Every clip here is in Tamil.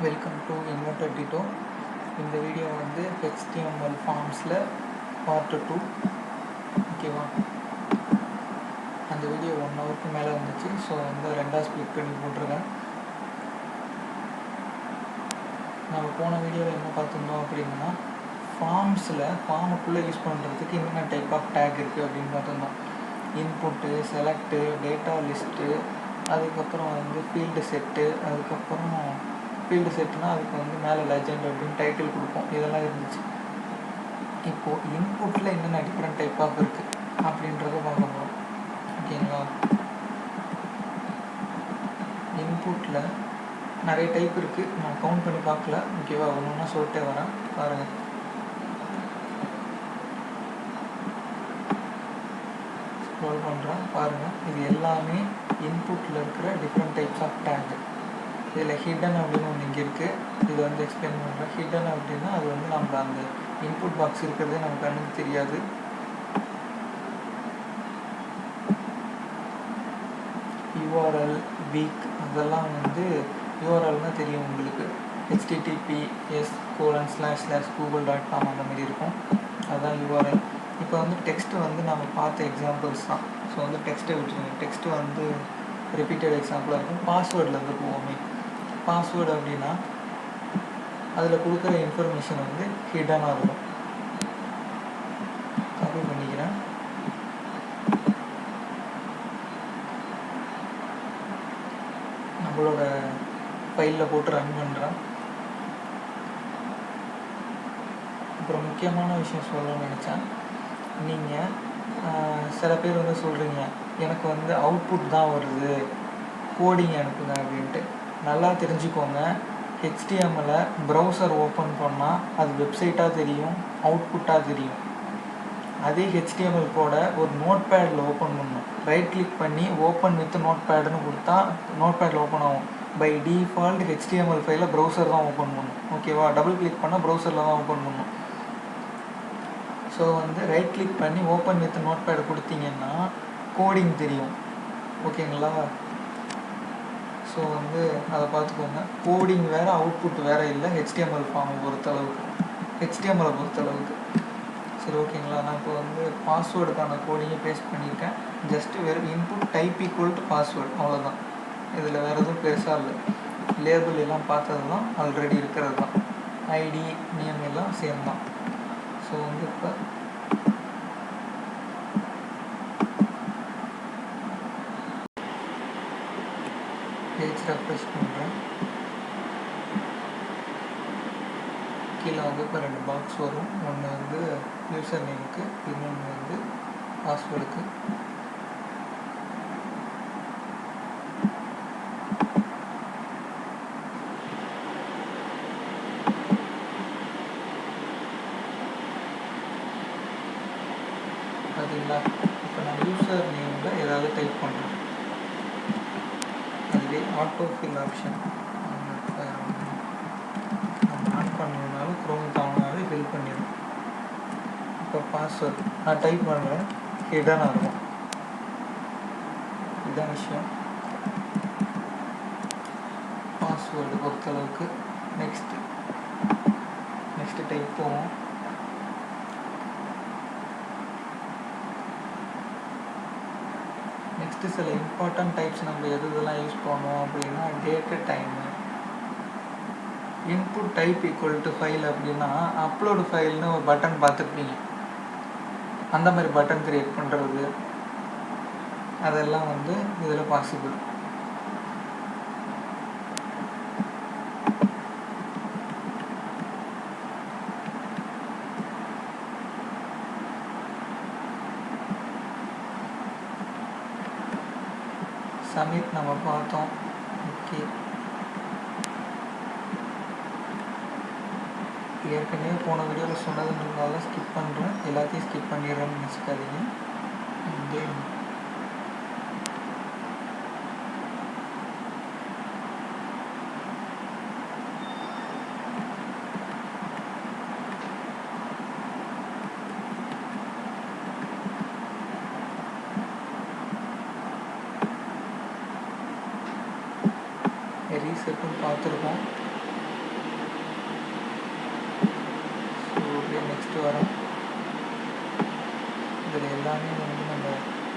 Welcome to Inverted Ditto. இந்த வீடியோ வந்து HTML ஃபார்ம்ஸில் பார்ட் 2. ஓகேவா? அந்த வீடியோ 1 ஹவருக்கு மேலே வந்துச்சு. ஸோ வந்து ரெண்டாக ஸ்ப்ளிட் பண்ணி போட்டிருக்கேன். நம்ம போன வீடியோவில் என்ன பார்த்துருந்தோம் அப்படின்னா, ஃபார்முக்குள்ளே யூஸ் பண்ணுறதுக்கு என்னென்ன டைப் ஆஃப் டேக் இருக்குது அப்படின்னு பார்த்துருந்தோம். இன்புட்டு, செலக்ட்டு, டேட்டா லிஸ்ட்டு, அதுக்கப்புறம் வந்து ஃபீல்டு செட்டு, அதுக்கப்புறம் ஃபீல்டு செட்டுனா அதுக்கு வந்து மேலே லெஜெண்ட் அப்படின்னு டைட்டில் கொடுப்போம். இதெல்லாம் இருந்துச்சு. இப்போது இன்புட்டில் என்னென்ன டிஃப்ரெண்ட் டைப் ஆஃப் இருக்குது அப்படின்றத பார்க்க போகிறோம். ஓகேங்களா? இன்புட்டில் நிறைய டைப் இருக்குது. நான் கவுண்ட் பண்ணி பார்க்கல. ஓகேவா? ஒன்று ஒன்றா சொல்லிட்டே வரேன், பாருங்கள். ஸ்க்ரோல் பண்ணுறேன், பாருங்கள். இது எல்லாமே இன்புட்டில் இருக்கிற டிஃப்ரெண்ட் டைப்ஸ் ஆஃப் டேக். இதில் ஹிடன் அப்படின்னு ஒன்று இங்கே இருக்குது. இது வந்து எக்ஸ்பிளைன் பண்ணுறேன். ஹிடன் அப்படின்னா அது வந்து நம்ம அந்த இன்புட் பாக்ஸ் இருக்கிறதே நம்ம கண்ணுக்கு தெரியாது. URL, வீக், அதெல்லாம் வந்து யூஆர்எல்னால் தெரியும் உங்களுக்கு. https://google.com அந்த மாதிரி இருக்கும். அதுதான் URL. இப்போ வந்து டெக்ஸ்ட்டு வந்து நம்ம பார்த்த எக்ஸாம்பிள்ஸ் தான். ஸோ வந்து டெக்ஸ்ட்டை விட்டுருங்க. டெக்ஸ்ட்டு வந்து ரிப்பீட்டட் எக்ஸாம்பிளாக இருக்கும். பாஸ்வேர்ட்லேருந்து போவோமே. பாஸ்வேர்டு அப்படின்னா அதில் கொடுக்குற இன்ஃபர்மேஷன் வந்து ஹிடனாக இருக்கும். காப்பி பண்ணிக்கிறேன். நம்மளோட ஃபைலில் போட்டு ரன் பண்ணுறேன். அப்புறம் முக்கியமான விஷயம் சொல்லணும்னு நினச்சேன். நீங்கள் சில பேர் வந்து சொல்கிறீங்க, எனக்கு வந்து அவுட்புட் தான் வருது, கோடிங் அனுப்புங்க அப்படின்ட்டு. நல்லா தெரிஞ்சுக்கோங்க, HTML-ஐ ப்ரௌசர் ஓப்பன் பண்ணால் அது வெப்சைட்டாக தெரியும், அவுட்புட்டாக தெரியும். அதே HTML கோடை ஒரு நோட் பேடில் ஓப்பன் பண்ணணும். ரைட் கிளிக் பண்ணி ஓப்பன் வித் நோட் பேடுன்னு கொடுத்தா நோட் பேடில் ஓப்பன் ஆகும். பை டிஃபால்ட் HTML ஃபைலை ப்ரௌசர் தான் ஓப்பன் பண்ணணும். ஓகேவா? டபுள் கிளிக் பண்ணால் ப்ரௌசரில் தான் ஓப்பன் பண்ணணும். ஸோ வந்து ரைட் கிளிக் பண்ணி ஓப்பன் வித் நோட் பேடு கொடுத்தீங்கன்னா கோடிங் தெரியும். ஓகேங்களா? ஸோ வந்து அதை பார்த்துக்கோங்க. கோடிங் வேறு, அவுட்புட் வேறு இல்லை HTML ஃபார்மை பொறுத்தளவுக்கு, HTML-ஐ பொறுத்தளவுக்கு. சரி, ஓகேங்களா? நான் இப்போ வந்து பாஸ்வேர்டுக்கான கோடிங்கை பேஸ்ட் பண்ணியிருக்கேன். ஜஸ்ட்டு வெறும் input type equal to password, அவ்வளோதான். இதில் வேறு எதுவும் பெருசாக இல்லை. லேபிள் எல்லாம் பார்த்தது தான், ஆல்ரெடி இருக்கிறது தான். ஐடி, நேம் எல்லாம் சேம் தான். ஸோ வந்து இப்போ பேஜ் ரெஃப்ரெஷ் பண்ணுறேன். கீழே வந்து இப்போ 2 பாக்ஸ் வரும். ஒன்று வந்து யூசர் நேமுக்கு, இன்னொன்று வந்து பாஸ்வேர்டுக்கு. பார்த்தீங்களா? இப்போ நான் யூசர் நேமில் ஏதாவது டைப் பண்ணுறேன். அதுவே ஆட்டோ ஃபில் ஆப்ஷன் நம்ம ஆன் பண்ணணுன்னாலும் க்ரோம் தானாகவே ஃபில் பண்ணிடும். இப்போ பாஸ்வேர்டு நான் டைப் பண்ணுறேன், ஹிடனாக இருக்கும். இதுதான் விஷயம் பாஸ்வேர்டு பொறுத்தளவுக்கு. நெக்ஸ்ட்டு டைப் போவோம். நெக்ஸ்ட்டு சில இம்பார்ட்டன்ட் டைப்ஸ் நம்ம எதெல்லாம் யூஸ் பண்ணுவோம் அப்படின்னா, date, time. Input type equal to file அப்படின்னா அப்லோடு ஃபைல்னு ஒரு பட்டன் பார்த்துருப்பீங்க. அந்த மாதிரி பட்டன் க்ரியேட் பண்ணுறது, அதெல்லாம் வந்து இதில் பாசிபிள். சப்மிட் நம்ம பார்த்தோம். ஓகே, ஏற்கனவே போன வீடியோவில் சொன்னதுன்றதால ஸ்கிப் பண்ணுறேன். எல்லாத்தையும் ஸ்கிப் பண்ணிடுறேன்னு நினச்சிக்காதீங்க. ரீசெட்டும் பார்த்துருக்கோம். நெக்ஸ்ட்டு வரோம். இதில் எல்லாமே வந்து நம்ம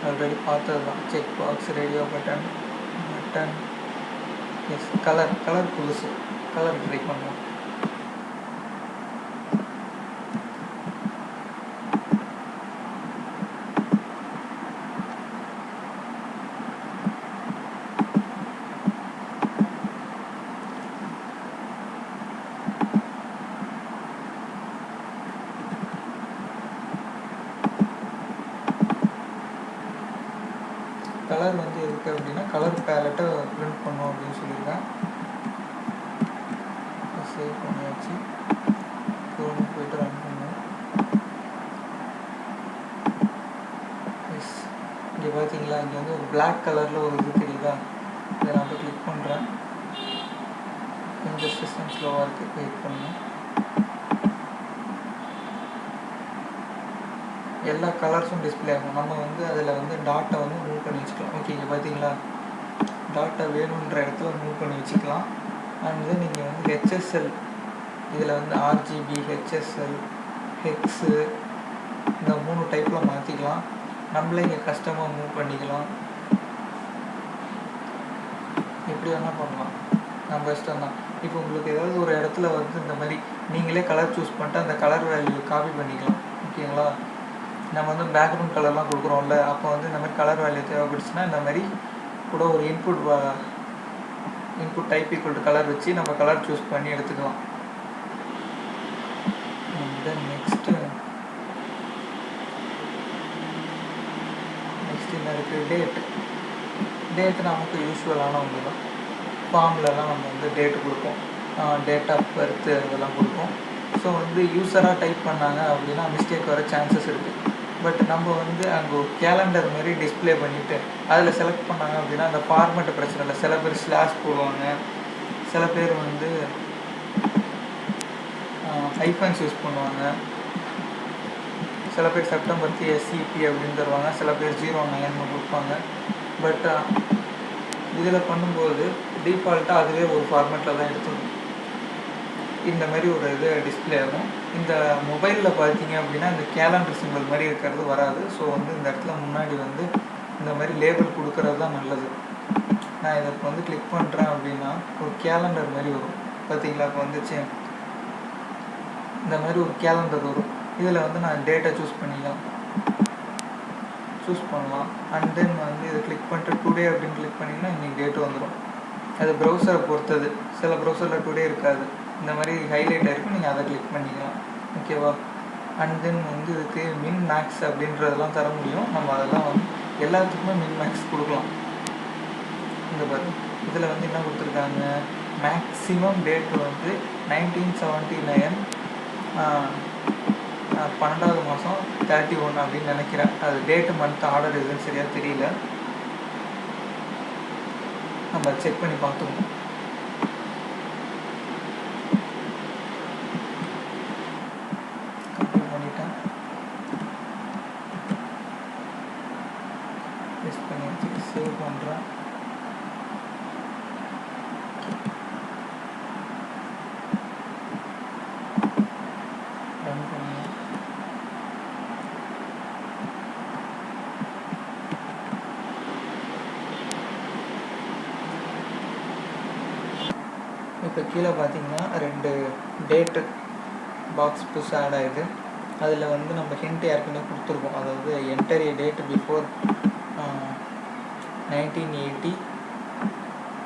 ஆல்ரெடி பார்த்தது தான். செக் பாக்ஸ், ரேடியோ பட்டன், எஸ் கலர் புதுசு, கலர் ட்ரை பண்ணுவோம். கலர் வந்து எதுக்கு அப்படின்னா கலர் பேலட்டை பிரிண்ட் பண்ணோம் அப்படின்னு சொல்லியிருக்கேன். சேவ் பண்ணியாச்சு. குரோம் போய்ட்டு ரன் பண்ணுவோம். எஸ், இங்கே பார்த்தீங்களா, இங்கே வந்து ஒரு பிளாக் கலரில் ஒரு இது தெரியுதா? இதை நான் போய் கிளிக் பண்ணுறேன். கொஞ்சம் சிஸ்டம் ஸ்லோவாக இருக்குது, வெயிட் பண்ணணும். எல்லா கலர்ஸும் டிஸ்பிளே ஆகும். நம்ம வந்து அதில் வந்து டாட்டை வந்து மூவ் பண்ணி வச்சுக்கலாம். ஓகே, இங்கே பார்த்தீங்களா, டாட்டை வேணுன்ற இடத்துல மூவ் பண்ணி வச்சுக்கலாம். அண்ட் தென் நீங்கள் வந்து ஹெச்எஸ்எல், இதில் வந்து ஆர்ஜிபி, ஹெச்எஸ்எல், ஹெக்ஸு, இந்த 3 டைப்பில் மாற்றிக்கலாம். நம்மளே இங்கே கஸ்டமாக மூவ் பண்ணிக்கலாம். எப்படி வேணால் பண்ணலாம், நம்ம இஷ்டம் தான். இப்போ உங்களுக்கு ஏதாவது ஒரு இடத்துல வந்து இந்த மாதிரி நீங்களே கலர் சூஸ் பண்ணிட்டு அந்த கலர் வேல்யூ காப்பி பண்ணிக்கலாம். ஓகேங்களா, நம்ம வந்து பேக்ரவுண்ட் கலர்லாம் கொடுக்குறோம்ல, அப்போ வந்து இந்த மாதிரி கலர் வேல்யூ தேவைப்படுச்சுன்னா இந்த மாதிரி கூட ஒரு input type equal to colour வச்சு நம்ம கலர் சூஸ் பண்ணி எடுத்துக்கலாம். தென் நெக்ஸ்ட்டு என்ன இருக்குது, டேட்டு நமக்கு யூஸ்வலான ஒன்று தான். ஃபார்ம்லலாம் நம்ம வந்து டேட்டு கொடுப்போம், டேட் ஆஃப் பர்த்து அதெல்லாம் கொடுப்போம். ஸோ வந்து யூஸராக டைப் பண்ணாங்க அப்படின்னா மிஸ்டேக் வர சான்சஸ் இருக்குது. பட் நம்ம வந்து அங்கே ஒரு கேலண்டர் மாதிரி டிஸ்பிளே பண்ணிவிட்டு அதில் செலக்ட் பண்ணாங்க அப்படின்னா அந்த ஃபார்மேட்டு பிரச்சனை இல்லை. சில பேர் ஸ்லாஷ் போடுவாங்க, சில பேர் வந்து ஹைஃபன்ஸ் யூஸ் பண்ணுவாங்க, சில பேர் செப்டம்பர் SCP அப்படின்னு தருவாங்க, சில பேர் 09 கொடுப்பாங்க. பட் இதில் பண்ணும்போது டிஃபால்ட்டாக அதுவே ஒரு ஃபார்மேட்டில் தான் எடுத்துக்கணும். இந்த மாதிரி ஒரு இது டிஸ்பிளே ஆகும். இந்த மொபைலில் பார்த்தீங்க அப்படின்னா இந்த கேலண்டர் சிம்பிள் மாதிரி இருக்கிறது வராது. ஸோ வந்து இந்த இடத்துல முன்னாடி வந்து இந்த மாதிரி லேபிள் கொடுக்கறது தான் நல்லது. நான் இதை இப்போ வந்து கிளிக் பண்ணுறேன் அப்படின்னா ஒரு கேலண்டர் மாதிரி வரும். பார்த்தீங்களா, இப்போ வந்துச்சு, இந்த மாதிரி ஒரு கேலண்டர் வரும். இதில் வந்து நான் டேட்டை சூஸ் பண்ணலாம். அண்ட் தென் வந்து இதை கிளிக் பண்ணிட்டு டுடே அப்படின்னு கிளிக் பண்ணிங்கன்னா இன்றைக்கி டேட்டு வந்துடும். அது ப்ரௌசரை பொறுத்தது. சில ப்ரௌசரில் டுடே இருக்காது, இந்த மாதிரி ஹைலைட் ஆகிருக்கும், நீங்கள் அதை கிளிக் பண்ணிக்கலாம். ஓகேவா, அண்ட் தென் வந்து இதுக்கு மின் மேக்ஸ் அப்படின்றதெல்லாம் தர முடியும். நம்ம அதெல்லாம் வந்து எல்லாத்துக்குமே மின் மேக்ஸ் கொடுக்கலாம். இந்த பாருங்க, இதில் வந்து என்ன கொடுத்துருக்காங்க, மேக்ஸிமம் டேட் வந்து 1979 12வது மாதம் 31 அப்படின்னு நினைக்கிறேன். அது டேட்டு மந்த் ஆர்டர் எதுன்னு சரியாக தெரியல, நம்ம செக் பண்ணி பார்த்துக்கணும். கம்ப்ளீட் பண்ணிட்டேன், டெஸ்ட் பண்ணி சேவ் பண்ணுறேன். ரன் பண்ணுங்க. இப்போ கீழே பார்த்தீங்கன்னா 2 டேட்டு பாக்ஸ் புதுசாக ஆட் ஆகிடுது. அதில் வந்து நம்ம ஹிண்ட் ஏற்கனவே கொடுத்துருக்கோம். அதாவது என்டர் ஏ டேட் பிஃபோர் 1980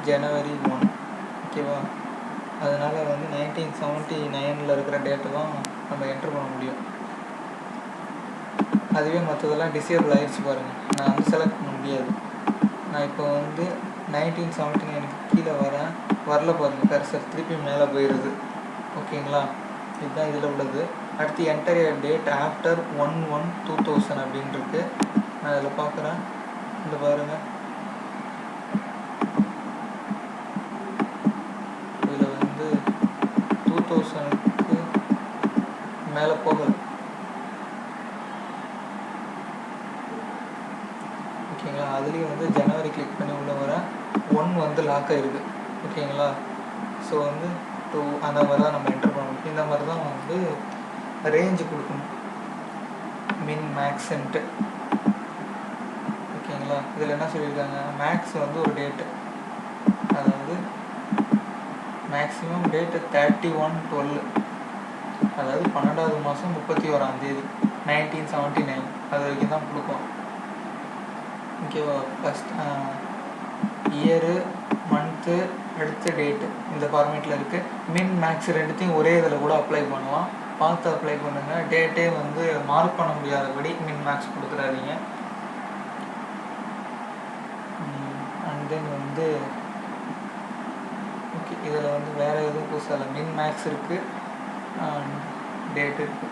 January 1. ஓகேவா, அதனால் வந்து 1979 இருக்கிற டேட்டு தான் நம்ம என்டர் பண்ண முடியும். அதுவே மற்றதெல்லாம் டிசேபிள் ஆகிடுச்சு பாருங்கள், நான் வந்து செலக்ட் பண்ண முடியாது. நான் இப்போ வந்து 1979 கீழே வரல பாருங்கள், கர்சர் திருப்பி மேலே போயிடுது. ஓகேங்களா, இதுதான் இதில் உள்ளது. அடுத்து என்டர் ஏ டேட் ஆஃப்டர் 1/1/2000 அப்படின்னு இருக்கு. நான் இதில் பார்க்குறேன், இந்த பாருங்கள், இதில் வந்து 2000க்கு மேலே போகல. ஓகேங்களா, அதுலேயும் வந்து ஜனவரி கிளிக் பண்ணி உள்ள வர 1 வந்து லாக் ஆகிருக்கு. ஓகேங்களா, ஸோ வந்து 2 அந்த மாதிரி தான் நம்ம என்டர் பண்ணணும். இந்த மாதிரி தான் வந்து ரேஞ்சு கொடுக்கணும், மின் மேக்ஸ்ன்ட்டு. ஓகேங்களா? இதில் என்ன சொல்லியிருக்காங்க, மேக்ஸ் வந்து ஒரு டேட்டு, அதாவது மேக்ஸிமம் டேட்டு 31/12, அதாவது 12வது மாதம் 31ஆம் தேதி 1979, அது வரைக்கும் தான் கொடுக்கும். ஓகேவா? ஃபஸ்ட் இயரு, மந்த்து, அடுத்த டேட்டு இந்த ஃபார்மேட்டில் இருக்குது. மின் மேக்ஸ் ரெண்டுத்தையும் ஒரே இதில் கூட அப்ளை பண்ணலாம், பார்த்து அப்ளை பண்ணுங்கள். டேட்டே வந்து மார்க் பண்ண முடியாதபடி மின் மேக்ஸ் கொடுத்துடாதீங்க. அண்ட் தென் வந்து ஓகே, இதில் வந்து வேறு எதுவும் புதுசாக இல்லை, மின் மேக்ஸ் இருக்குது, டேட் இருக்குது.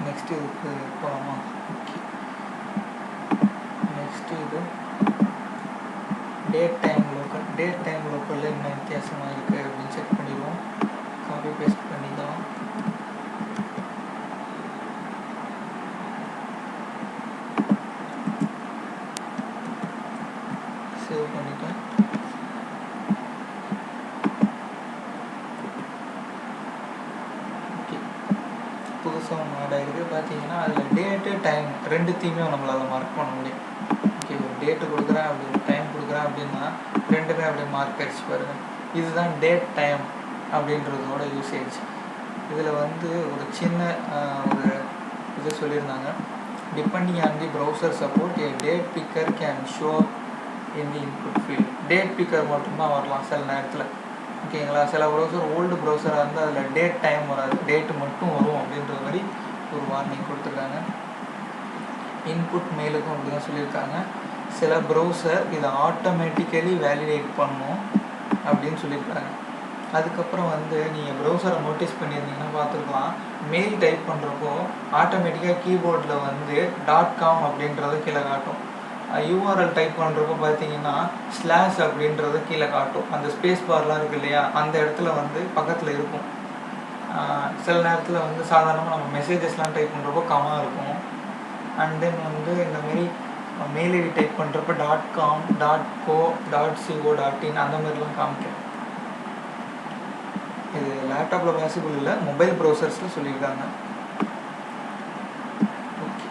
நெக்ஸ்ட்டு இதுக்கு போகலாமா? ஓகே, நெக்ஸ்ட்டு இது date time local. Date time லோக்கலில் என்ன வித்தியாசமாக இருக்குது அப்படின்னு செக் பண்ணிடுவோம். காப்பி பேஸ்ட் பண்ணிக்கலாம். சேவ் பண்ணிட்டேன். ஓகே, புதுசாக ஒன்று ஆட் ஆகிருக்கு. பார்த்தீங்கன்னா அதில் டேட்டு டைம் ரெண்டுத்தையுமே நம்மளால் மார்க் பண்ண முடியும். ஓகே, ஒரு டேட்டு கொடுக்குறேன், அப்படி ஒரு டைம் கொடுக்குறேன் அப்படின்னா ரெண்டுமே அப்படியே மார்க் அடிச்சு பாருங்கள். இதுதான் டேட் டைம் அப்படின்றதோட யூசேஜ். இதில் வந்து ஒரு சின்ன ஒரு இது சொல்லியிருந்தாங்க, depending on the browser support A date bigger can show in the input field. Date bigger மட்டும்தான் வரலாம் சில நேரத்தில். ஓகேங்களா? சில ப்ரௌசர் ஓல்டு ப்ரௌசராக இருந்தால் அதில் டேட் டைம் வராது, டேட்டு மட்டும் வரும் அப்படின்ற மாதிரி ஒரு வார்னிங் கொடுத்துருக்காங்க. இன்புட் மெயிலுக்கும் அப்படி தான் சொல்லியிருக்காங்க. சில ப்ரௌசர் இதை ஆட்டோமேட்டிக்கலி வேலிடேட் பண்ணும் அப்படின்னு சொல்லியிருக்காங்க. அதுக்கப்புறம் வந்து நீங்கள் ப்ரௌசரை நோட்டீஸ் பண்ணியிருந்தீங்கன்னா பார்த்துருக்கலாம், மெயில் டைப் பண்ணுறப்போ ஆட்டோமேட்டிக்காக கீபோர்டில் வந்து .com அப்படின்றத கீழே காட்டும். யூஆர்எல் டைப் பண்ணுறப்போ பார்த்தீங்கன்னா ஸ்லாஷ் அப்படின்றத கீழே காட்டும். அந்த ஸ்பேஸ் பார்லாம் இருக்குது இல்லையா, அந்த இடத்துல வந்து பக்கத்தில் இருக்கும். சில நேரத்தில் வந்து சாதாரணமாக நம்ம மெசேஜஸ்லாம் டைப் பண்ணுறப்போ கமா இருக்கும். அண்ட் தென் வந்து இந்த மாதிரி மெயில் ஐடி டைப் பண்ணுறப்ப .com, .co, .co, .in அந்த மாதிரிலாம் காமிக்கும். இது லேப்டாப்பில் பாசிபிள் இல்லை, மொபைல் ப்ரௌசர்ஸில் சொல்லியிருக்காங்க. ஓகே,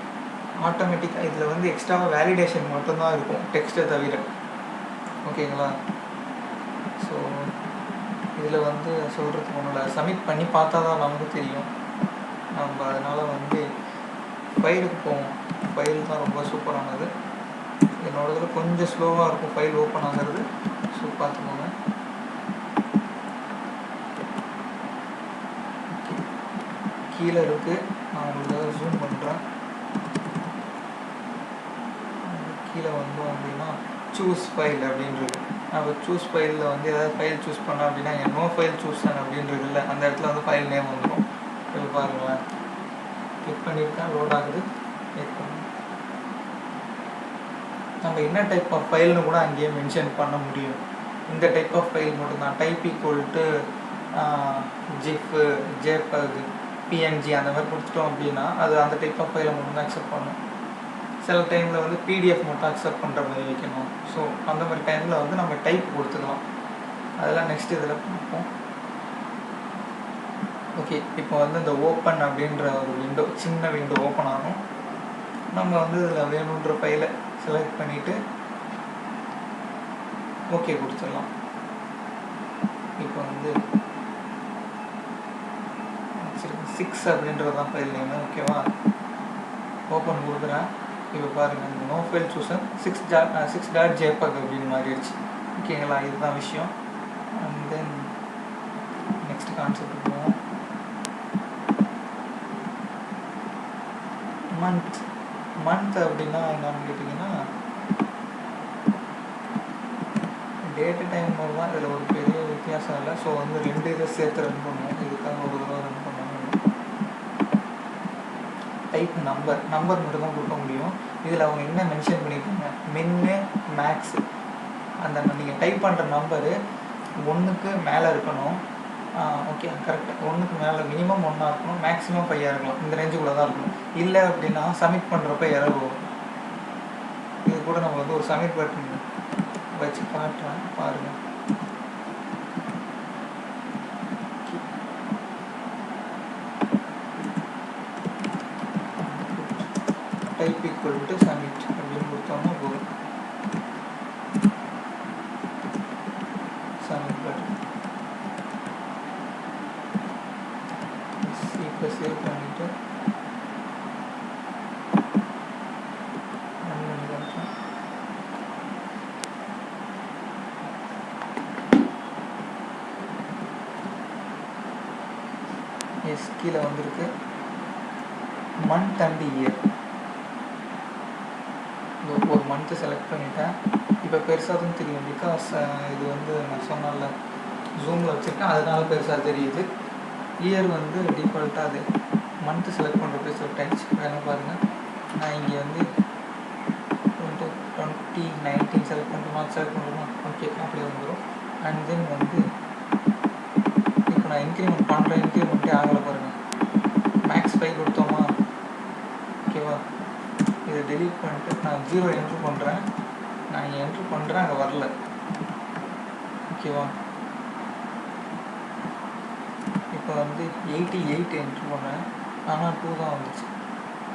ஆட்டோமேட்டிக்காக இதில் வந்து எக்ஸ்ட்ராவாக வேலிடேஷன் மட்டும்தான் இருக்கும், டெக்ஸ்ட்டை தவிர. ஓகேங்களா? ஸோ இதில் வந்து சொல்கிறதுக்கு ஒன்றும் இல்லை, சப்மிட் பண்ணி பார்த்தா தான் நமக்கு தெரியும். நம்ம அதனால் வந்து ஃபைலுக்கு போவோம். ஃபைல் தான் ரொம்ப சூப்பரானது. என்னோட இதில் கொஞ்சம் ஸ்லோவாக இருக்கும் ஃபைல் ஓப்பன் ஆகிறது, ஸோ பார்த்துக்கோங்க. கீழே இருக்குது, நான் உங்களுக்காக ஜூம் பண்ணுறேன். கீழே வந்தோம் அப்படின்னா சூஸ் ஃபைல் அப்படின்றது. நம்ம சூஸ் ஃபைலில் வந்து ஏதாவது ஃபைல் சூஸ் பண்ணோம் அப்படின்னா இங்கே நோ ஃபைல் சூஸ் அப்படின்றது இல்லை, அந்த இடத்துல வந்து ஃபைல் நேம் வந்துடும். இப்போ பாருங்களேன், கிளிக் பண்ணியிருக்கேன், லோட் ஆகுது. கிளிக் பண்ணி நம்ம என்ன டைப் ஆஃப் ஃபைல்னு கூட அங்கேயே மென்ஷன் பண்ண முடியும். இந்த டைப் ஆஃப் ஃபைல் மட்டும்தான், type equal to GIF, JPEG, PNG அந்த மாதிரி கொடுத்துட்டோம் அப்படின்னா அது அந்த டைப் ஆஃப் ஃபைலை மட்டும்தான் அக்செப்ட் பண்ணும். சில டைமில் வந்து பிடிஎஃப் மட்டும் அக்செப்ட் பண்ணுற மாதிரி வைக்கணும். ஸோ அந்த மாதிரி டைமில் வந்து நம்ம டைப் கொடுத்துக்கலாம். அதெல்லாம் நெக்ஸ்ட் இதில் பார்ப்போம். ஓகே, இப்போ வந்து இந்த ஓப்பன் அப்படின்ற ஒரு விண்டோ, சின்ன விண்டோ ஓப்பன் ஆகும். நம்ம வந்து இதில் வேணுன்ற ஃபைலை செலக்ட் பண்ணிவிட்டு ஓகே கொடுத்துடலாம். இப்போ வந்து 6 அப்படின்றது தான் ஃபைல் நேமு. ஓகேவா? ஓப்பன் கொடுக்குறேன். இப்போ பாருங்கள், இந்த நோ ஃபைல் சூசன் 6.jpg அப்படின்னு மாறிடுச்சு. ஓகேங்களா? இதுதான் விஷயம். அண்ட் தென் நெக்ஸ்ட் கான்செப்ட் போவோம். மந்த் அப்படின்னா என்னன்னு கேட்டிங்கன்னா டேட்டு டைம் தான். இதில் ஒரு பெரிய வித்தியாசம் இல்லை. ஸோ வந்து 2 இதை சேர்த்து ரன் பண்ணுவோம். இதுக்காக ஒரு தடவை ரன் பண்ணுவோம். டைப் நம்பர் மட்டும் தான் கொடுக்க முடியும். இதில் அவங்க என்ன மென்ஷன் பண்ணியிருக்காங்க, மின்னு மேக்ஸு, அந்த நீங்கள் டைப் பண்ணுற நம்பரு 1க்கு மேலே இருக்கணும். ஓகே, கரெக்டாக 1க்கு மேலே மினிமம் 1 இருக்கணும், மேக்ஸிமம் 5 இருக்கலாம். இந்த ரேஞ்சுக்குள்ளே தான் இருக்கணும். இல்லை அப்படின்னா சப்மிட் பண்ணுறப்ப எரர் வரும். இது கூட நம்ம வந்து ஒரு சப்மிட் பட்டன் வச்சு காட்டுறேன் பாருங்கள். Submit button. இப்போ சேவ் பண்ணிவிட்டு ரன் பண்ணி காட்டுறேன். எஸ் கீழே வந்திருக்கு. மந்த் அண்ட் இயர் ஒரு மந்த்து செலக்ட் பண்ணிட்டேன். இப்போ பெருசாக தான் தெரியும், பிகாஸ் இது வந்து நான் சொன்னால ஜூமில் வச்சுருக்கேன், அதனால பெருசாக தெரியுது. இயர் வந்து டிஃபால்ட்டாக அது மந்த்து செலக்ட் பண்ணுறப்ப செலக்ட் ஆகிடுச்சு. வேணும் பாருங்கள், நான் இங்கே வந்து 2019 செலக்ட் பண்ணுறோமா, செலக்ட் பண்ணுறோமா, ஓகே அப்படியே வந்துடும். அண்ட் தென் வந்து இப்போ நான் இன்க்ரிமெண்ட் பண்ணுறேன், இன்க்ரிமெண்ட்டே ஆகலை பாருங்கள். மேக்ஸ் 5 கொடுத்தோமா, ஓகேவா. இதை டெலீட் பண்ணிட்டு நான் 0 என்ட்ரு பண்ணுறேன். நான் இங்கே என்ட்ரு பண்ணுறேன், அங்கே வரல, ஓகேவா. இப்போ வந்து 88 என்ட்ரு பண்ணேன், ஆனால் 2 தான் வந்துச்சு.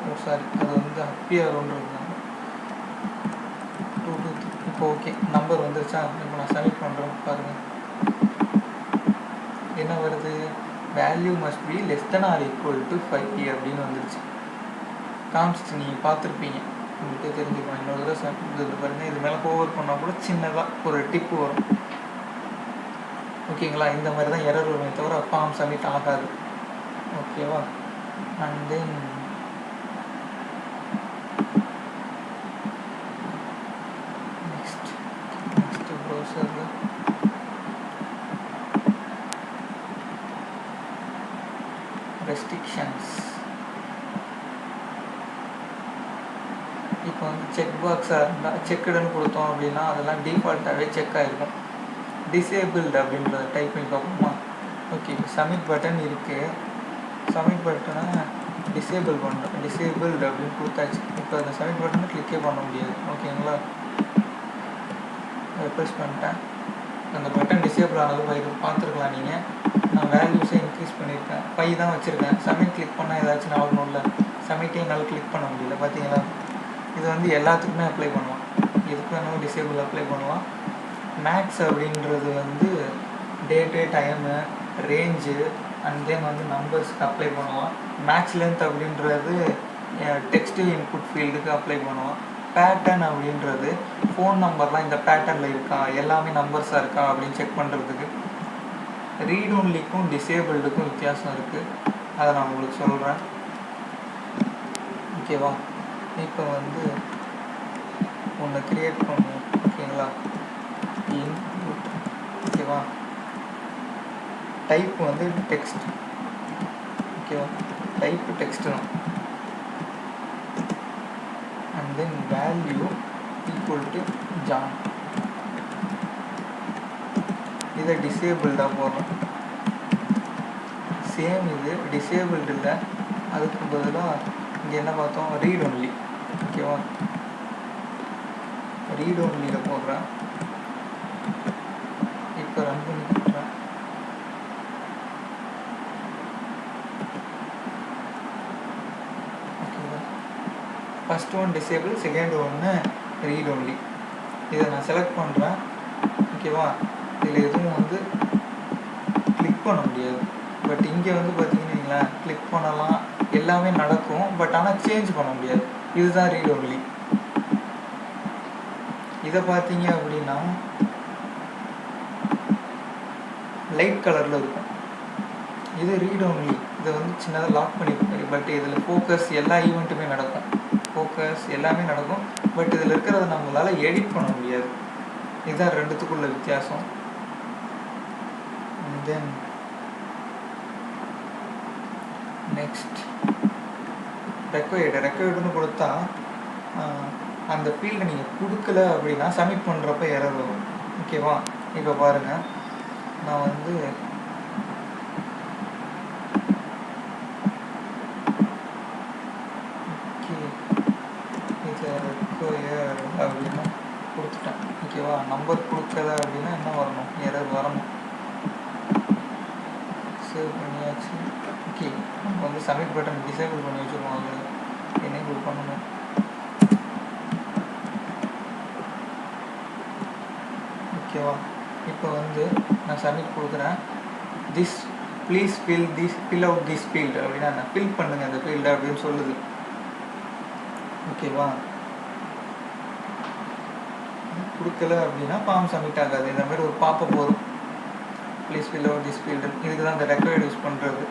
ஓ சாரி, அது வந்து அப்பியர் ஒன்று இருந்தாங்க 2 2 3. இப்போ ஓகே, நம்பர் வந்துருச்சா. இப்போ நான் சப்மிட் பண்ணுறேன் பாருங்கள், என்ன வருது, value must be less than or equal to 5 அப்படின்னு வந்துருச்சு. காமிச்சிச்சு, நீங்கள் பார்த்துருப்பீங்க, உங்கள்கிட்ட தெரிஞ்சுக்கணும். இன்னொரு தடவை சப்மிட் பாருங்கள். இது மேலே ஓவர் பண்ணால் கூட சின்னதாக ஒரு டிப்பு வரும், ஓகேங்களா. இந்த மாதிரி தான் எரர் வருமே தவிர ஃபார்ம் சப்மிட் ஆகாது, ஓகேவா. அண்ட் தென் நெக்ஸ்ட் ப்ரௌசரில் ரெஸ்ட்ரிக்ஷன்ஸ். இப்போ வந்து செக் பாக்ஸாக இருந்தால் செக்குடுன்னு கொடுத்தோம் அப்படின்னா அதெல்லாம் டிஃபால்ட்டாகவே செக் ஆகிருக்கும். டிசேபிள்டு அப்படின்றத டைப் பண்ணி பார்ப்போமா. ஓகே, சப்மிட் பட்டன் இருக்குது. சப்மிட் பட்டனை டிசேபிள் பண்ணுறோம், டிசேபிள்டு அப்படின்னு கொடுத்தாச்சு. இப்போ அந்த சப்மிட் பட்டனை கிளிக்கே பண்ண முடியாது, ஓகேங்களா. ப்ரெஸ் பண்ணிட்டேன், அந்த பட்டன் டிசேபிள் ஆனதும் இது பார்த்துருக்கலாம் நீங்கள். நான் வேல்யூஸை இன்க்ரீஸ் பண்ணியிருக்கேன், 5 தான் வச்சுருக்கேன். சப்மிட் கிளிக் பண்ணால் ஏதாச்சும் நடக்கணும்ல, சப்மிட்டே என்னால் கிளிக் பண்ண முடியல, பார்த்தீங்களா. இது வந்து எல்லாத்துக்குமே அப்ளை பண்ணலாம், எதுக்கு வேணாலும் டிசேபிள் அப்ளை பண்ணலாம். மேக்ஸ் அப்படின்றது வந்து date, time, range and then வந்து நம்பர்ஸ்க்கு அப்ளை பண்ணலாம். மேக்ஸ் லென்த் அப்படின்றது டெக்ஸ்ட் இன்புட் ஃபீல்டுக்கு அப்ளை பண்ணலாம். பேட்டர்ன் அப்படின்றது ஃபோன் நம்பர்லாம் இந்த பேட்டர்னில் இருக்கா, எல்லாமே நம்பர்ஸாக இருக்கா அப்படின்னு செக் பண்ணுறதுக்கு. ரீட் ஒன்லிக்கும் டிசேபிள்டுக்கும் வித்தியாசம் இருக்குது, அதை நான் உங்களுக்கு சொல்கிறேன், ஓகேவா. இப்போ வந்து ஒன்று க்ரியேட் பண்ணுவோம், ஓகேங்களா. இன்புட், ஓகேவா. டைப் வந்து டெக்ஸ்ட், ஓகேவா. டைப்பு டெக்ஸ்ட் தான். And then value equal to John. இதை டிசேபிள்டாக போடுறோம். சேம் இது டிசேபிள்டு இல்லை, அதுக்கு பதிலாக இங்கே என்ன பார்த்தோம், ரீட் ஒன்லி, ஓகேவா. ரீட் ஒன்லியில் போடுறேன். இப்போ ரன் பண்ணி கொடுக்குறேன். ஓகேவா. ஃபஸ்ட் ஒன் டிசேபிள், செகண்ட் ஒன்று ரீட் ஒன்லி. இதை நான் செலக்ட் பண்ணுறேன், ஓகேவா. இதில் எதுவும் வந்து கிளிக் பண்ண முடியாது. பட் இங்கே வந்து பார்த்தீங்கன்னா கிளிக் பண்ணலாம், எல்லாமே நடக்கும். பட் ஆனால் சேஞ்ச் பண்ண முடியாது. இதுதான் ரீட் ஒன்லி. இதை பார்த்தீங்க அப்படின்னா லைட் கலரில் இருக்கும், இது ரீட் ஒன்லி. இதை வந்து சின்னதாக லாக் பண்ணியிருப்பாரு. பட் இதில் ஃபோக்கஸ் எல்லா ஈவெண்ட்டுமே நடக்கும், ஃபோக்கஸ் எல்லாமே நடக்கும். பட் இதில் இருக்கிறத நம்மளால் எடிட் பண்ண முடியாது. இதுதான் ரெண்டுத்துக்குள்ள வித்தியாசம். தென் நெக்ஸ்ட் ரெக்வயர்டுன்னு கொடுத்தா அந்த ஃபீல்டை நீங்கள் கொடுக்கல அப்படின்னா சப்மிட் பண்ணுறப்ப எரர் வரும், ஓகேவா. இப்போ பாருங்கள், நான் வந்து ஓகே இதை ரெக்வயர்டு அப்படின்னா கொடுத்துட்டேன், ஓகேவா. நம்பர் கொடுக்கல அப்படின்னா என்ன வரணும், எரர் வரணும். சேவ் பண்ணியாச்சு. ஓகே, நம்ம வந்து சப்மிட் பட்டன் டிசேபிள் பண்ணி வச்சுருக்கோம், அதில் எனேபிள் பண்ணணும். ஓகேவா. இப்போ வந்து நான் சப்மிட் கொடுக்குறேன். This please fill out this field அப்படின்னா நான் ஃபில் பண்ணுங்கள் அந்த ஃபீல்டு அப்படின்னு சொல்லுது. ஓகேவா? கொடுக்கல அப்படின்னா ஃபார்ம் சப்மிட் ஆகாது. இந்த மாதிரி ஒரு பாப்பப் வரும், please fill out this field. இதுக்கு தான் அந்த ரெக்வயர்டு யூஸ் பண்ணுறது.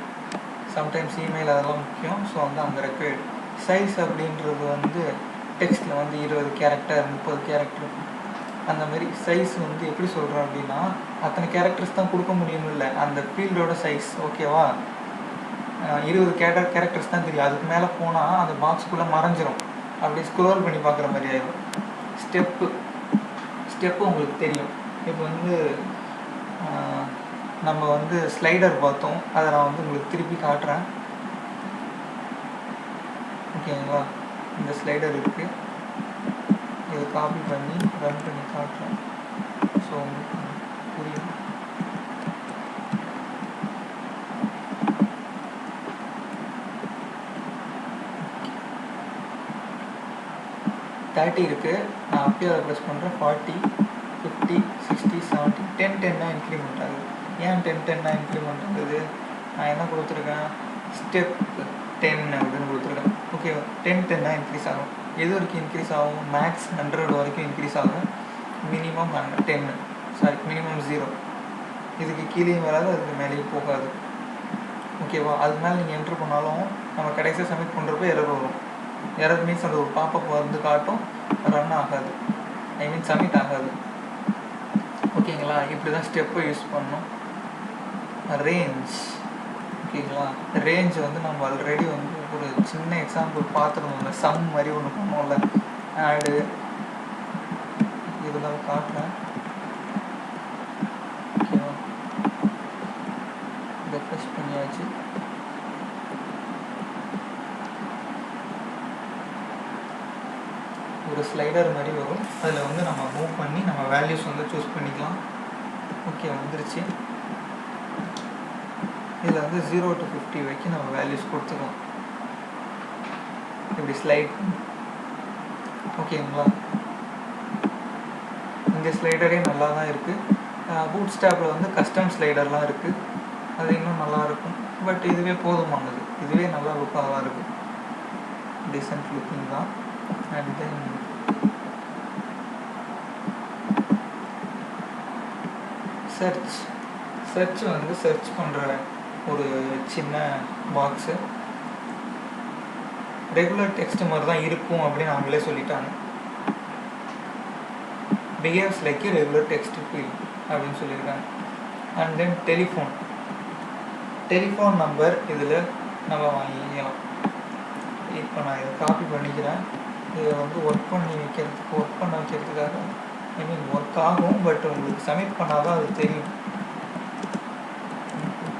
சம்டைம்ஸ் இமெயில் அதெல்லாம் முக்கியம். ஸோ வந்து அந்த ரெக்வயர்டு சைஸ் அப்படின்றது வந்து டெக்ஸ்ட்டில் வந்து 20 கேரக்டர் 30 கேரக்டர் அந்த மாதிரி சைஸ் வந்து எப்படி சொல்கிறோம் அப்படின்னா அத்தனை கேரக்டர்ஸ் தான் கொடுக்க முடியும், இல்லை அந்த ஃபீல்டோட சைஸ். ஓகேவா? 20 கேரக்டர்ஸ் தான் தெரியும். அதுக்கு மேலே போனால் அந்த பாக்ஸுக்குள்ளே மறைஞ்சிரும். அப்படி ஸ்க்ரோல் பண்ணி பார்க்குற மாதிரி ஆயிடும். ஸ்டெப்பு உங்களுக்கு தெரியும். இப்போ வந்து நம்ம வந்து ஸ்லைடர் பார்த்தோம், அதை நான் வந்து உங்களுக்கு திருப்பி காட்டுறேன். ஓகேங்களா? இந்த ஸ்லைடர் இருக்குது, இதை காப்பி பண்ணி ரன் பண்ணி காட்டுறேன். ஸோ உங்களுக்கு புரியும். தேர்ட்டி இருக்குது, நான் அப்பயே அதை ப்ரெஸ் பண்ணுறேன். 40, 50, 60, 70, 10 இன்க்ரிமெண்ட் ஆகுது. ஏன் 10 இன்க்ரிமெண்ட் ஆகுது? நான் என்ன கொடுத்துருக்கேன், ஸ்டெப் 10 அப்படின்னு கொடுத்துருக்கேன். ஓகே, 10 இன்க்ரீஸ் ஆகும். எது வரைக்கும் இன்க்ரீஸ் ஆகும்? மேக்ஸ் 100 வரைக்கும் இன்க்ரீஸ் ஆகும். Minimum 10 minimum 0. இதுக்கு கீழேயும் வராது, அதுக்கு மேலேயும் போகாது. ஓகேவா? அதுக்கு மேலே நீங்கள் என்ட்ரு பண்ணாலும் நம்ம கடைசியாக சப்மிட் பண்ணுறப்போ எரர் வரும். எரர் மீன்ஸ் அந்த ஒரு பாப்பப் வந்து காட்டும், ரன் ஆகாது, ஐ மீன் சப்மிட் ஆகாது. ஓகேங்களா? இப்படி தான் ஸ்டெப்பை யூஸ் பண்ணணும். ரேஞ்ச், ஓகேங்களா? ரேஞ்ச் வந்து நம்ம ஆல்ரெடி வந்து ஒரு சின்ன எக்ஸாம்பிள் பார்த்துருந்தோம்ல, சம் மாதிரி ஒன்று பண்ணோம்ல, ஆடு. இதெல்லாம் காட்டுறேன். ஓகேவா? இதை ப்ரெஸ் பண்ணியாச்சு. ஒரு ஸ்லைடர் மாதிரி வரும், அதில் வந்து நம்ம மூவ் பண்ணி நம்ம வேல்யூஸ் வந்து சூஸ் பண்ணிக்கலாம். ஓகே, வந்துருச்சு. இதில் வந்து 0 to 50 வரைக்கும் நம்ம வேல்யூஸ் கொடுத்துக்கலாம். இப்படி ஸ்லைட். ஓகேங்களா? இந்த ஸ்லைடரே நல்லா தான் இருக்குது. பூட் ஸ்டாப்பில் வந்து கஸ்டம் ஸ்லைடர்லாம் இருக்குது, அது இன்னும் நல்லாயிருக்கும். பட் இதுவே போதுமானது, இதுவே நல்லா லுக்காக தான் இருக்குது, டீசென்ட் லுக்கிங் தான். அண்ட் தென் சர்ச் வந்து சர்ச் பண்ணுற ஒரு சின்ன பாக்ஸு. ரெகுலர் டெக்ஸ்ட் மாதிரி தான் இருக்கும் அப்படின்னு அவங்களே சொல்லிட்டாங்க. பிஹேவ்ஸ் லைக் ஏ ரெகுலர் டெக்ஸ்ட் ஃபீல்ட் அப்படின்னு சொல்லியிருக்காங்க. அண்ட் தென் டெலிஃபோன் நம்பர் இதில் நம்ம வாங்கிக்கலாம். இப்போ நான் இதை காப்பி பண்ணிக்கிறேன். இதை வந்து ஒர்க் பண்ண வைக்கிறதுக்காக, ஐ மீன் ஒர்க் ஆகும், பட் உங்களுக்கு சப்மிட் பண்ணால் தான் அது தெரியும்.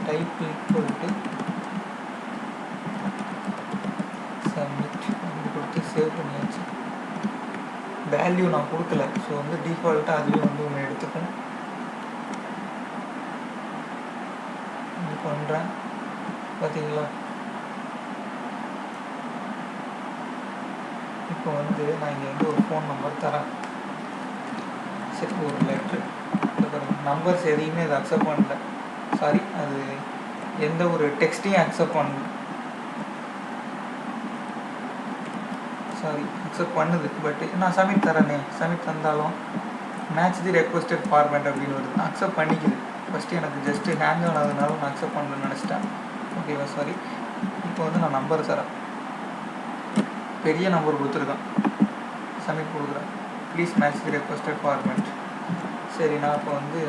டைப் ஈக்குவல் டு சப்மிட் அப்படின்னு கொடுத்து சேவ் பண்ணியாச்சு. வேல்யூ நான் கொடுக்கல, ஸோ வந்து டிஃபால்ட்டாக அதுவே வந்து ஒன்று எடுத்துக்கும். இது பண்ணுறேன், பார்த்தீங்களா? இப்போ வந்து நான் இங்கே வந்து ஒரு ஃபோன் நம்பர் தரேன். சரி, ஒரு லெட்ரு. நம்பர்ஸ் எதையுமே அதை அக்செப்ட் பண்ணல. சாரி, அது எந்த ஒரு டெக்ஸ்ட்டையும் அக்செப்ட் பண்ணல. சாரி, அக்செப்ட் பண்ணுது, பட் நான் சப்மிட் தரேனே. சப்மிட் தந்தாலும் மேட்ச் தி ரெக்வஸ்டட் ஃபார்மேட் அப்படின்னு வருது. அக்செப்ட் பண்ணிக்குது. ஃபஸ்ட்டு எனக்கு ஜஸ்ட்டு ஹேங் ஆனதுனால நான் அக்செப்ட் பண்ணலன்னு நினச்சிட்டேன். ஓகேவா? சாரி. இப்போ வந்து நான் நம்பர் தரேன், பெரிய நம்பர் கொடுத்துருக்கேன். சப்மிட் கொடுக்குறேன். Please match the requested format. சரி, நான் இப்போ வந்து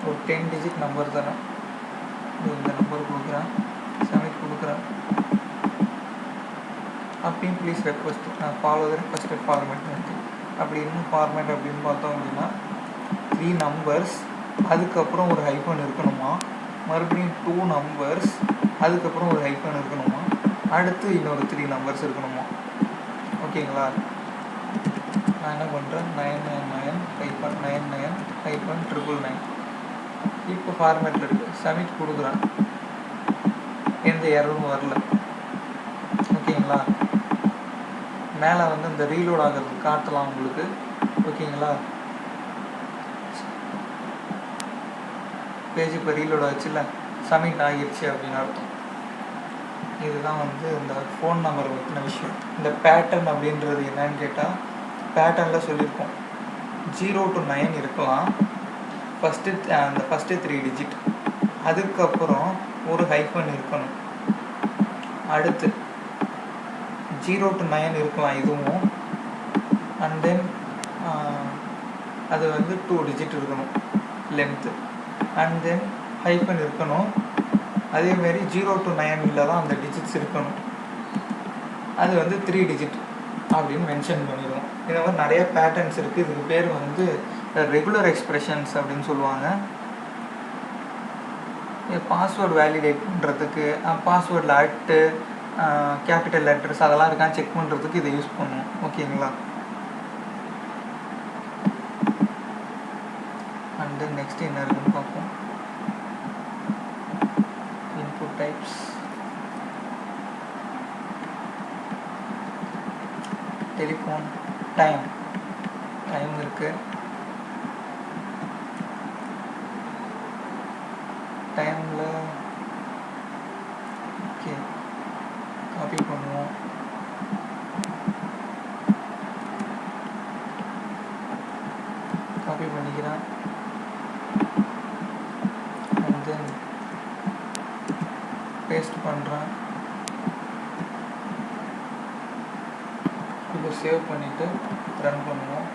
ஒரு 10 டிஜிட் நம்பர் தரேன். இந்த நம்பர் கொடுக்குறேன், சப்மிட் கொடுக்குறேன். அப்பயும் ப்ளீஸ் ரெக்வஸ்ட், நான் ஃபாலோ த ரெக்வஸ்டட் ஃபார்மேட் இருக்குது. அப்படி இன்னும் ஃபார்மேட் அப்படின்னு பார்த்தோம் அப்படின்னா 3 நம்பர்ஸ், அதுக்கப்புறம் ஒரு ஹைஃபன் இருக்கணுமா, மறுபடியும் 2 நம்பர்ஸ், அதுக்கப்புறம் ஒரு ஹைஃபன் இருக்கணுமா, அடுத்து இன்னொரு 3 நம்பர்ஸ் இருக்கணுமா. ஓகேங்களா? நான் என்ன பண்ணுறேன், 999-99-999. இப்போ ஃபார்மேட்டில் இருக்குது, சப்மிட் கொடுக்குறேன். எந்த எரரும் வரல. ஓகேங்களா? மேலே வந்து இந்த ரீலோட் ஆகிறது காட்டலாம் உங்களுக்கு. ஓகேங்களா? பேஜ் இப்போ ரீலோட் ஆச்சுல்ல, சப்மிட் ஆகிடுச்சு அப்படின்னு அர்த்தம். இதுதான் வந்து இந்த ஃபோன் நம்பரை பற்றின விஷயம். இந்த பேட்டர்ன் அப்படின்றது என்னன்னு கேட்டால், பேட்டர்னில் சொல்லியிருக்கோம் 0 to 9 இருக்கலாம். அந்த ஃபஸ்ட்டு 3 டிஜிட், அதுக்கப்புறம் ஒரு ஹைஃபன் இருக்கணும். அடுத்து 0 to 9 இருக்கலாம் இதுவும். அண்ட் தென் அது வந்து 2 டிஜிட் இருக்கணும் லென்த்து. அண்ட் தென் ஹைஃபன் இருக்கணும். அதேமாரி 0 to 9 தான் அந்த டிஜிட்ஸ் இருக்கணும். அது வந்து 3 டிஜிட் அப்படின்னு மென்ஷன் பண்ணிடுவோம். இந்த மாதிரி நிறைய பேட்டர்ன்ஸ் இருக்குது. இதுக்கு பேர் வந்து ரெகுலர் எக்ஸ்பிரஷன்ஸ் அப்படின்னு சொல்லுவாங்க. பாஸ்வேர்டு வேலிடேட் பண்ணுறதுக்கு, பாஸ்வேர்டில் அட்டு கேபிட்டல் லெட்டர்ஸ் அதெல்லாம் இருக்கான்னு செக் பண்ணுறதுக்கு இதை யூஸ் பண்ணுவோம். ஓகேங்களா? அண்டு நெக்ஸ்ட் என்ன இருக்குன்னு பார்ப்போம். இன்புட் டைப்ஸ், டெலிஃபோன், டைம் இருக்குது. டைமில் ஓகே காப்பி பண்ணுவோம். காப்பி பண்ணிக்கிறேன். அண்ட் தென் பேஸ்ட் பண்ணுறேன். இப்போ சேவ் பண்ணிவிட்டு ரன் பண்ணுவோம்.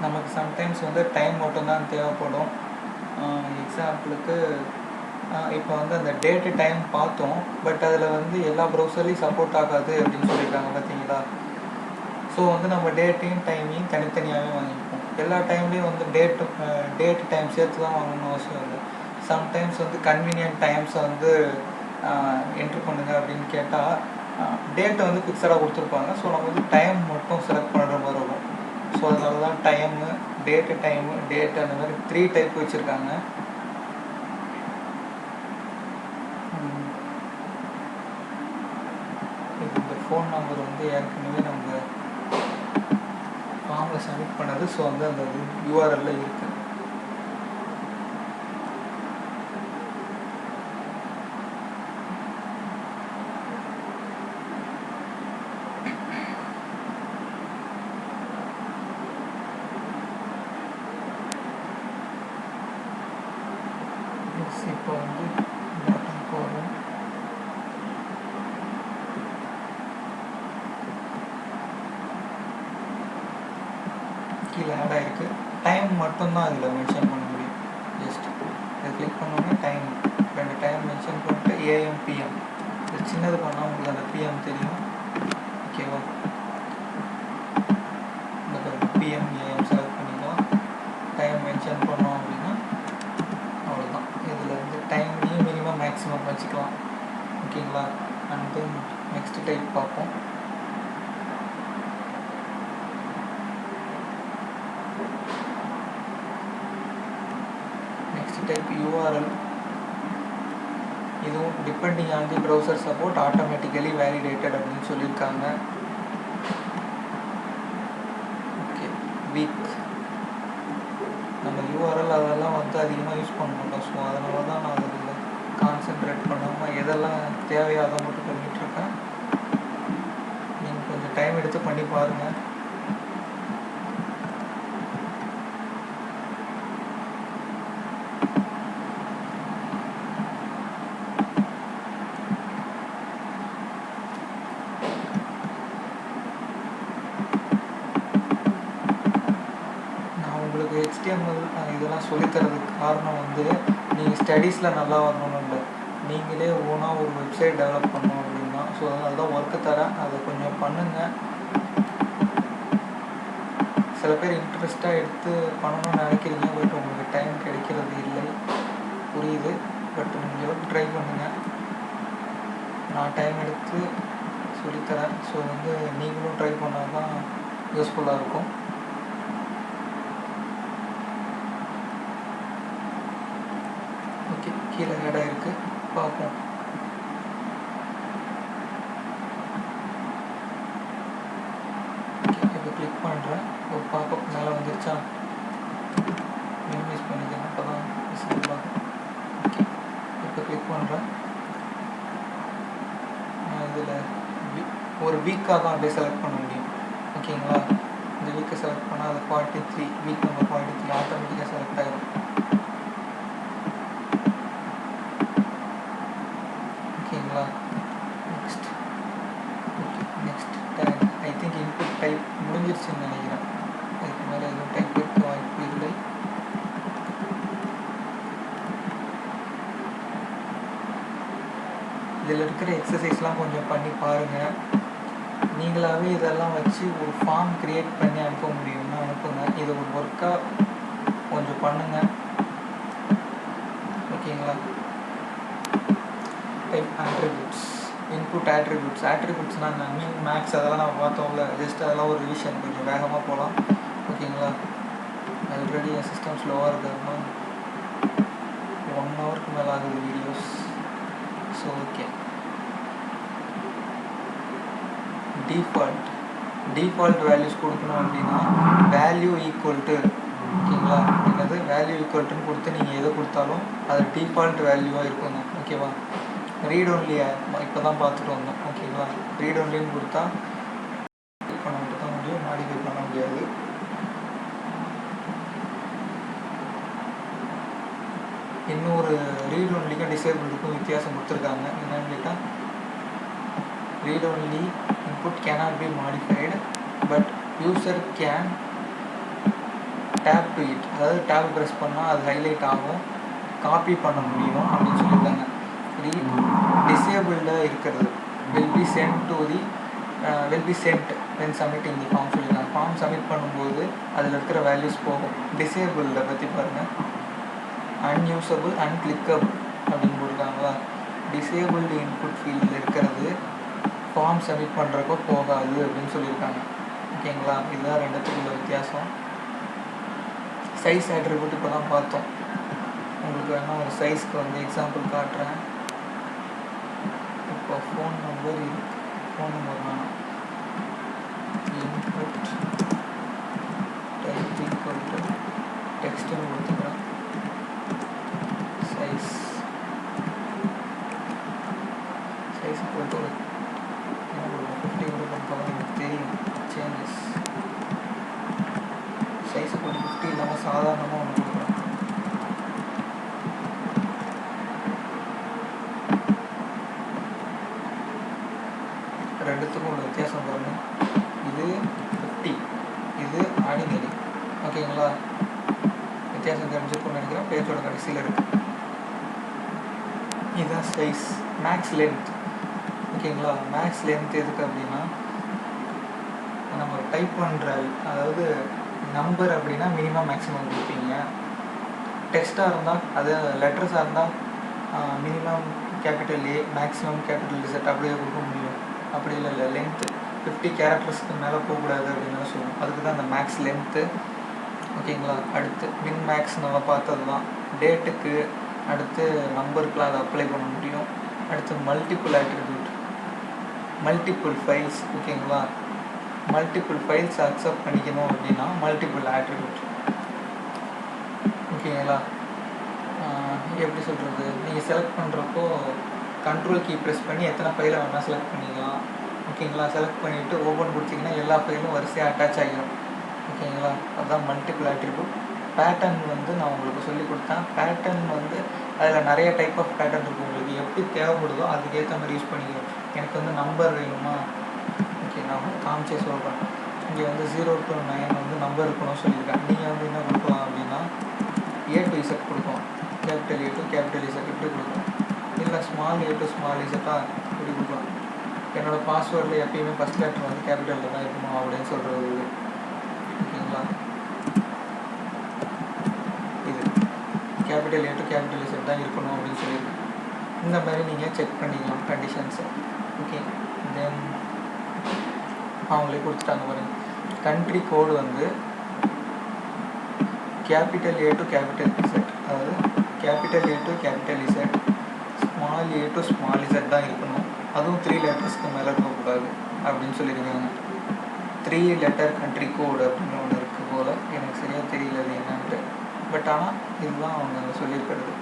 நமக்கு சம்டைம்ஸ் வந்து டைம் மட்டும்தான் தேவைப்படும். எக்ஸாம்பிளுக்கு இப்போ வந்து அந்த டேட்டு டைம் பார்த்தோம். பட் அதில் வந்து எல்லா ப்ரௌசர்லேயும் சப்போர்ட் ஆகாது அப்படின்னு சொல்லியிருக்காங்க பார்த்தீங்களா. ஸோ வந்து நம்ம டேட்டையும் டைமையும் தனித்தனியாகவே வாங்கிப்போம். எல்லா டைம்லேயும் வந்து டேட்டு டைம் சேர்த்து தான் வாங்கணும்னு அவசியம் இல்லை. சம்டைம்ஸ் வந்து கன்வீனியன்ட் டைம்ஸை வந்து என்ட்ரு பண்ணுங்கள் அப்படின்னு கேட்டால் டேட்டை வந்து ஃபிக்ஸடாக கொடுத்துருப்பாங்க. ஸோ நம்ம வந்து டைம் மட்டும் செலக்ட் பண்ணுற மாதிரி இருக்கும். ஸோ அதனால தான் டைமு, டேட்டு அந்த மாதிரி 3 டைப் வச்சுருக்காங்க. இந்த ஃபோன் நம்பர் வந்து ஏற்கனவே நம்ம ஃபார்மில் சப்மிட் பண்ணது. ஸோ வந்து அந்த யூஆர்எல்ல இருக்குது. இப்போ வந்து பட்டன் போடுறோம். கீழே ஆட் ஆகிருக்கு. டைம் மட்டும்தான் அதில் மென்ஷன் பண்ண முடியும். ஜஸ்ட் இதை கிளிக் பண்ணோன்னே டைம் 2 டைம் மென்ஷன் பண்ணிட்டு ஏஎம் பிஎம். இது சின்னது பண்ணால் உங்களுக்கு அந்த பிஎம் தெரியும். ஓகேவா? இந்த பிஎம் ஏஎம் செலக்ட் பண்ணிக்கலாம். டைம் மென்ஷன் பண்ணோம் அப்படின்னா அவ்வளோதான். இதில் வந்து டைம்லேயும் மினிமம் மேக்ஸிமம் வச்சுக்கலாம். ஓகேங்களா? அண்ட் தென் நெக்ஸ்ட் டைப் பார்ப்போம். Next type URL. இதுவும் depending on the browser support automatically validated அப்படின்னு சொல்லியிருக்காங்க. ஓகே, வீக் நம்ம URL அதெல்லாம் வந்து அதிகமாக யூஸ் பண்ண மாட்டோம். ஸோ அதனால தான் நான் அதில் கான்சென்ட்ரேட் பண்ணாமல் எதெல்லாம் தேவையோ அதை மட்டும் பண்ணிகிட்ருக்கேன். நீங்கள் கொஞ்சம் டைம் எடுத்து பண்ணி பாருங்கள். உங்களுக்கு HTML இதெல்லாம் சொல்லித்தரதுக்கு காரணம் வந்து நீங்கள் ஸ்டடீஸில் நல்லா வரணும்னு இல்லை, நீங்களே ஓனாக ஒரு வெப்சைட் டெவலப் பண்ணணும் அப்படின்னா. ஸோ அதனால தான் ஒர்க்கு தரேன், அதை கொஞ்சம் பண்ணுங்கள். சில பேர் இன்ட்ரெஸ்ட்டாக எடுத்து பண்ணணும்னு நினைக்கிறீங்க, பட் உங்களுக்கு டைம் கிடைக்கிறது இல்லை, புரியுது. பட் நீங்கள் ட்ரை பண்ணுங்கள், நான் டைம் எடுத்து சொல்லித்தரேன். ஸோ வந்து நீங்களும் ட்ரை பண்ணால் தான் யூஸ்ஃபுல்லாக இருக்கும். ஓகே, கீழே ஆட் ஆகிருக்கு, பார்ப்போம். பண்ணுறேன். ஒரு பாப்பப் மேலே வந்துருச்சா, மினிமைஸ் பண்ணிக்கிறேன். அப்போ தான் விசிபிளாக. ஓகே, இப்போ கிளிக் பண்ணுறேன். இதில் ஒரு வீக்காக தான் அப்படியே செலக்ட் பண்ண முடியும். ஓகேங்களா, இந்த வீக்கை செலக்ட் பண்ணால் அது 43, வீக் நம்பர் 43 ஆட்டோமேட்டிக்காக செலக்ட் ஆகிடும். ஓகேங்களா, next. Okay, next type. I think input type முடிஞ்சிருச்சுன்னு நினைக்கிறேன். அதுக்கு மேலே எதுவும் டைப் இருக்க வாய்ப்பு இல்லை. இதில் இருக்கிற எக்ஸசைஸ்லாம் கொஞ்சம் பண்ணி பாருங்கள். நீங்களாகவே இதெல்லாம் வச்சு ஒரு ஃபார்ம் க்ரியேட் பண்ணி அனுப்ப முடியும்னா அனுப்புங்க. இதை ஒரு ஒர்க்காக கொஞ்சம் பண்ணுங்கள். ஓகேங்களா, டைப் ஆட்ரிபியூட்ஸ், இன்புட் ஆட்ரிபியூட்ஸ். ஆட்ரிபியூட்ஸ்னால் மீன் மேக்ஸ் அதெல்லாம் நம்ம பார்த்தோம்ல, ஜஸ்ட் அதெல்லாம் ஒரு ரிவிஷன், கொஞ்சம் வேகமாக போகலாம். ஓகேங்களா, ஆல்ரெடி என் சிஸ்டம் ஸ்லோவாக இருக்கிறதுனா 1 ஹவருக்கு மேலே ஆகுது videos. So okay, default values கொடுக்கணும் அப்படின்னா வேல்யூ ஈக்குவல் டு, ஓகேங்களா, என்னது வேல்யூ ஈக்குவல் டுன்னு கொடுத்து நீங்கள் எதை கொடுத்தாலும் அது டிஃபால்ட் வேல்யூவாக இருக்குங்க. ஓகேவா, ரீட் ஒன்லி இப்போ தான் பார்த்துட்டு வந்தோம். ஓகேங்களா, ரீட் ஒன்லின்னு கொடுத்தா பண்ண மட்டும் தான் முடியும், மாடிஃபை பண்ண முடியாது. இன்னொரு ரீட் ஒன்லிக்கும் டிசேபிளுக்கும் வித்தியாசம் கொடுத்துருக்காங்க. என்னன்னு கேட்டால், read only input cannot be modified but user can tap to it. அதாவது டேப் ப்ரெஸ் பண்ணால் அது ஹைலைட் ஆகும், காப்பி பண்ண முடியும் அப்படின்னு சொல்லியிருக்காங்க. ரீட் டிசேபிள்டாக இருக்கிறது will be sent when submitting the form சொல்லியிருக்காங்க. ஃபார்ம் சப்மிட் பண்ணும்போது அதில் இருக்கிற வேல்யூஸ் போகும். டிசேபிள்டை பற்றி பாருங்கள், அன்யூசபிள் அன்கிளிக்கபிள் அப்படின்னு போட்டிருக்காங்களா. டிசேபிள்டு இன்புட் ஃபீல்டில் இருக்கிறது ஃபார்ம் சப்மிட் பண்ணுறப்போ போகாது அப்படின்னு சொல்லியிருக்காங்க. ஓகேங்களா, இதுதான் ரெண்டுத்துக்குள்ள வித்தியாசம். சைஸ் ஆட்ரிபியூட் இப்போ தான் பார்த்தோம். உங்களுக்கு வேணால் ஒரு சைஸ்க்கு வந்து எக்ஸாம்பிள் காட்டுறேன். இப்போ ஃபோன் நம்பர் வேணாம், இன்புட் டைப் ஈக்குவல் டு டெக்ஸ்ட்டுன்னு கொடுத்துக்கிறேன். சைஸ் ஈக்குவல் டு 50 கொடுக்கணும். எனக்கு தெரியும் சேஞ்சஸ். சைஸை கொஞ்சம் 50 இல்லாமல் சாதாரணமாக ஒன்று கொடுக்குறேன். ரெண்டுத்துக்கும் உள்ள வித்தியாசம் பாருங்கள். இது 50, இது ஆர்டினரி. ஓகேங்களா, வித்தியாசம் தெரிஞ்சுக்கணும்னு நினைக்கிறேன். பேஜோட கடைசியில் இருக்குது. இதுதான் சைஸ். Max length. ஓகேங்களா, மேக்ஸ் லென்த் எதுக்கு அப்படின்னா, நம்ம டைப் பண்ணுற, அதாவது நம்பர் அப்படின்னா மினிமம் மேக்ஸிமம் கொடுப்பீங்க. டெக்ஸ்ட்டாக இருந்தால், அது லெட்டர்ஸாக இருந்தால் minimum capital A maximum capital Z அப்படியே கொடுக்க முடியும். அப்படி இல்லை, லென்த்து 50 கேரக்டர்ஸ்க்கு மேலே போகக்கூடாது அப்படின்னு சொல்லுவோம். அதுக்கு தான் அந்த மேக்ஸ் லென்த்து. ஓகேங்களா, அடுத்து மின் மேக்ஸ் நம்ம பார்த்தது தான். டேட்டுக்கு அடுத்து நம்பருக்குலாம் அதை அப்ளை பண்ண முடியும். அடுத்து மல்டிபிள் ஆட்ரிபியூட், மல்டிபிள் ஃபைல்ஸ். ஓகேங்களா, மல்டிபிள் ஃபைல்ஸ் அக்செப்ட் பண்ணிக்கணும் அப்படின்னா மல்டிபிள் ஆட்ரிபியூட். ஓகேங்களா, எப்படி சொல்கிறது, நீங்கள் செலக்ட் பண்ணுறப்போ கண்ட்ரோல் கீ ப்ரெஸ் பண்ணி எத்தனை ஃபைலை வேணால் செலக்ட் பண்ணிக்கலாம். ஓகேங்களா, செலக்ட் பண்ணிவிட்டு ஓப்பன் கொடுத்தீங்கன்னா எல்லா ஃபைலும் வரிசையாக அட்டாச் ஆகிடும். ஓகேங்களா, அதுதான் மல்டிபிள் ஆட்ரிபியூட். பேட்டர்ன் வந்து நான் உங்களுக்கு சொல்லி கொடுத்தேன். பேட்டர்ன் வந்து அதில் நிறைய டைப் ஆஃப் பேட்டர்ன் இருக்குது. உங்களுக்கு எப்படி தேவைப்படுதோ அதுக்கேற்ற மாதிரி யூஸ் பண்ணிக்கணும். எனக்கு வந்து நம்பர் வேணுமா, ஓகே நான் காமிச்சே சொல்கிறேன். இங்கே வந்து 0 to 9 வந்து நம்பர் இருக்கணும்னு சொல்லியிருக்கேன். நீங்கள் வந்து என்ன கொடுக்கலாம் அப்படின்னா A to Z கொடுக்கும், capital A to capital Z இப்படி கொடுக்கும். இல்லை ஸ்மால் A to ஸ்மால் இசட்டாக இப்படி கொடுக்கலாம். என்னோடய பாஸ்வேர்டில் எப்பயுமே ஃபஸ்ட் லெட்டர் வந்து கேபிட்டலில் தான் இருக்கணும் அப்படின்னு சொல்கிறது. ஓகேங்களா, இது capital A to capital Z தான் இருக்கணும் அப்படின்னு சொல்லியிருக்கேன். இந்த மாதிரி நீங்கள் செக் பண்ணிக்கலாம் கண்டிஷன்ஸை. ஓகே, தென் அவங்களே கொடுத்துட்டாங்க பாருங்கள். கண்ட்ரி கோடு வந்து capital A to capital Z, அதாவது capital A to capital Z, small A to small Z தான் இருக்கணும். அதுவும் 3 லெட்டர்ஸ்க்கு மேலே இருக்கக்கூடாது அப்படின்னு சொல்லியிருக்காங்க. 3 லெட்டர் கண்ட்ரி கோடு அப்படின்னு ஒன்று இருக்குது போல், எனக்கு சரியாக தெரியல அது என்னன்ட்டு. பட் ஆனால் இதுதான் அவங்க அங்கே சொல்லியிருக்கிறது.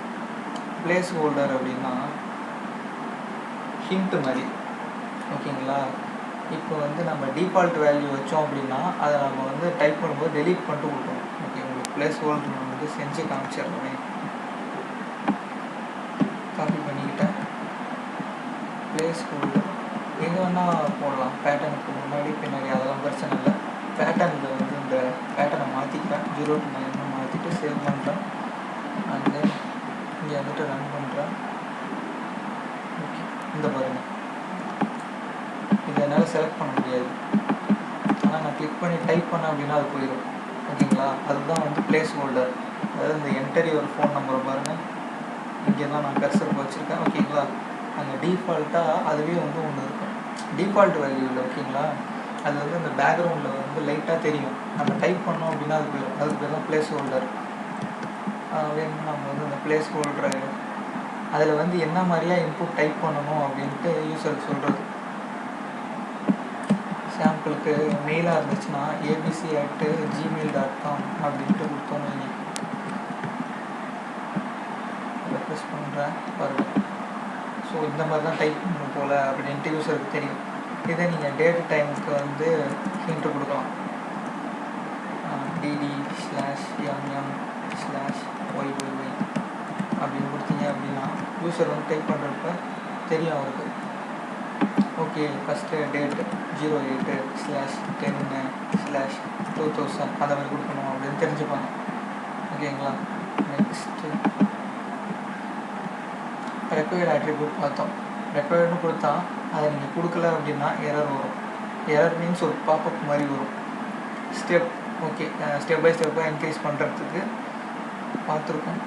பிளேஸ் ஹோல்டர் அப்படின்னா ஹிண்ட் மாதிரி, ஓகேங்களா. இப்போ வந்து நம்ம டிஃபால்ட் வேல்யூ வச்சோம் அப்படின்னா அதை நம்ம வந்து டைப் பண்ணும்போது டெலீட் பண்ணிட்டு கொடுக்கணும். ஓகே, உங்களுக்கு பிளேஸ் ஹோல்டர் நான் வந்து செஞ்சு காமிச்சிடுறேன். காப்பி பண்ணிக்கிட்டேன். பிளேஸ் ஹோல்டர் எங்கே வேணால் போடலாம், பேட்டர்னுக்கு முன்னாடி பின்னாடி அதெல்லாம் பிரச்சனை இல்லை. பேட்டர்னில் வந்து இந்த பேட்டர்னை மாற்றிக்கிறேன், 0 to 9 மாற்றிட்டு சேவ் பண்ணுறேன். அண்ட் தென் இங்கே வந்துட்டு ரன் பண்ணுறேன். ஓகே, இந்த பாருங்கள், இதை என்னால் செலக்ட் பண்ண முடியாது. ஆனால் நான் கிளிக் பண்ணி டைப் பண்ணேன் அப்படின்னா அது போயிடும். ஓகேங்களா, அதுதான் வந்து பிளேஸ் ஹோல்டர். அதாவது இந்த என்டரி ஒரு ஃபோன் நம்பரை பாருங்கள், இங்கே தான் நான் கர்சர் வச்சுருக்கேன். ஓகேங்களா, அங்கே டிஃபால்ட்டாக அதுவே வந்து ஒன்று இருக்கும், டிஃபால்ட் வேல்யூ இல்லை. ஓகேங்களா, அது வந்து அந்த பேக்ரவுண்டில் வந்து லைட்டாக தெரியும். நம்ம டைப் பண்ணோம் அப்படின்னா அது போயிடும். அதுக்கு பேர் தான் பிளேஸ் ஹோல்டர். வேணும் நம்ம வந்து அந்த பிளேஸ் ஹோல்டரை அதில் வந்து என்ன மாதிரியா இன்புட் டைப் பண்ணணும் அப்படின்ட்டு யூஸருக்கு சொல்கிறது. சாம்பிளுக்கு மெயிலாக இருந்துச்சுன்னா abc@gmail.com அப்படின்ட்டு கொடுத்தோம். நீங்கள் ரெக்வெஸ்ட் பண்ணுறேன் பாருங்கள். ஸோ இந்த மாதிரி தான் டைப் பண்ணணும் போல் அப்படின்ட்டு யூஸருக்கு தெரியும். இதை நீங்கள் டேட் டைமுக்கு வந்து ஹிண்ட்டு கொடுக்கலாம். dd/mm/yyyy அப்படின்னு கொடுத்தீங்க அப்படின்னா யூஸர் வந்து டைப் பண்ணுறப்ப தெரியும் அவருக்கு. ஓகே, ஃபஸ்ட்டு டேட்டு 08/10/2000 அந்த மாதிரி கொடுக்கணும் அப்படின்னு தெரிஞ்சுப்பாங்க. ஓகேங்களா, நெக்ஸ்ட்டு ரெக்வயர்ட் ஆட்ரிபியூட் பார்த்தோம். ரெக்வயர்டுன்னு கொடுத்தா அதை நீங்கள் கொடுக்கல அப்படின்னா எரர் வரும். எரர் மீன்ஸ் ஒரு பாப்அப் மாதிரி வரும். ஸ்டெப் ஓகே, ஸ்டெப் பை ஸ்டெப்பாக இன்க்ரீஸ் பண்ணுறதுக்கு பார்த்துருக்கோம்.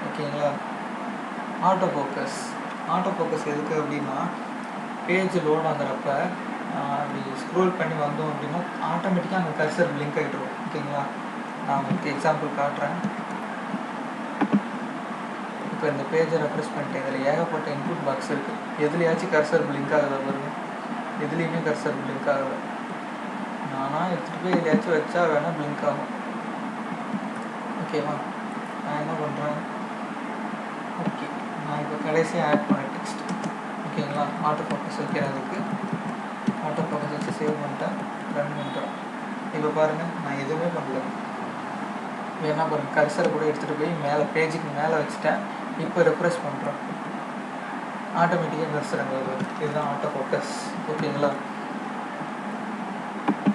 ஓகேங்களா, ஆட்டோ ஃபோக்கஸ் எதுக்கு அப்படின்னா பேஜ் லோட் ஆகிறப்ப அப்படி ஸ்க்ரோல் பண்ணி வந்தோம் அப்படின்னா ஆட்டோமேட்டிக்காக அங்கே கர்சர் பிளிங்க் ஆகிட்டு இருக்கும். ஓகேங்களா, நான் உங்களுக்கு எக்ஸாம்பிள் காட்டுறேன். இப்போ இந்த பேஜை ரெஃப்ரெஷ் பண்ணிட்டு இதில் ஏகப்பட்ட இன்புட் பாக்ஸ் இருக்குது. எதுலையாச்சும் கர்சர் பிளிங்க் ஆகுது பாருங்க, எதுலேயுமே கர்சர் பிளிங்க் ஆகுது. நானாக எடுத்துகிட்டு போய் எதுலையாச்சும் வச்சா வேணால் பிளிங்க் ஆகும். ஓகேவா, நான் என்ன பண்ணுறேன், ஓகே நான் இப்போ கடைசியாக ஆட் பண்ண டெக்ஸ்ட். ஓகேங்களா, ஆட்டோ ஃபோக்கஸ் வைக்கிறதுக்கு ஆட்டோ ஃபோக்கஸ் வச்சு சேவ் பண்ணிட்டேன், ரன் பண்ணுறேன். இப்போ பாருங்கள், நான் எதுவுமே பண்ணல. வேணா பாருங்கள், கர்சரை கூட எடுத்துகிட்டு போய் மேலே பேஜுக்கு மேலே வச்சுட்டேன். இப்போ ரெஃப்ரெஷ் பண்ணுறேன், ஆட்டோமேட்டிக்காக கர்சர் அங்கே வருது. இதுதான் ஆட்டோ ஃபோக்கஸ். ஓகேங்களா,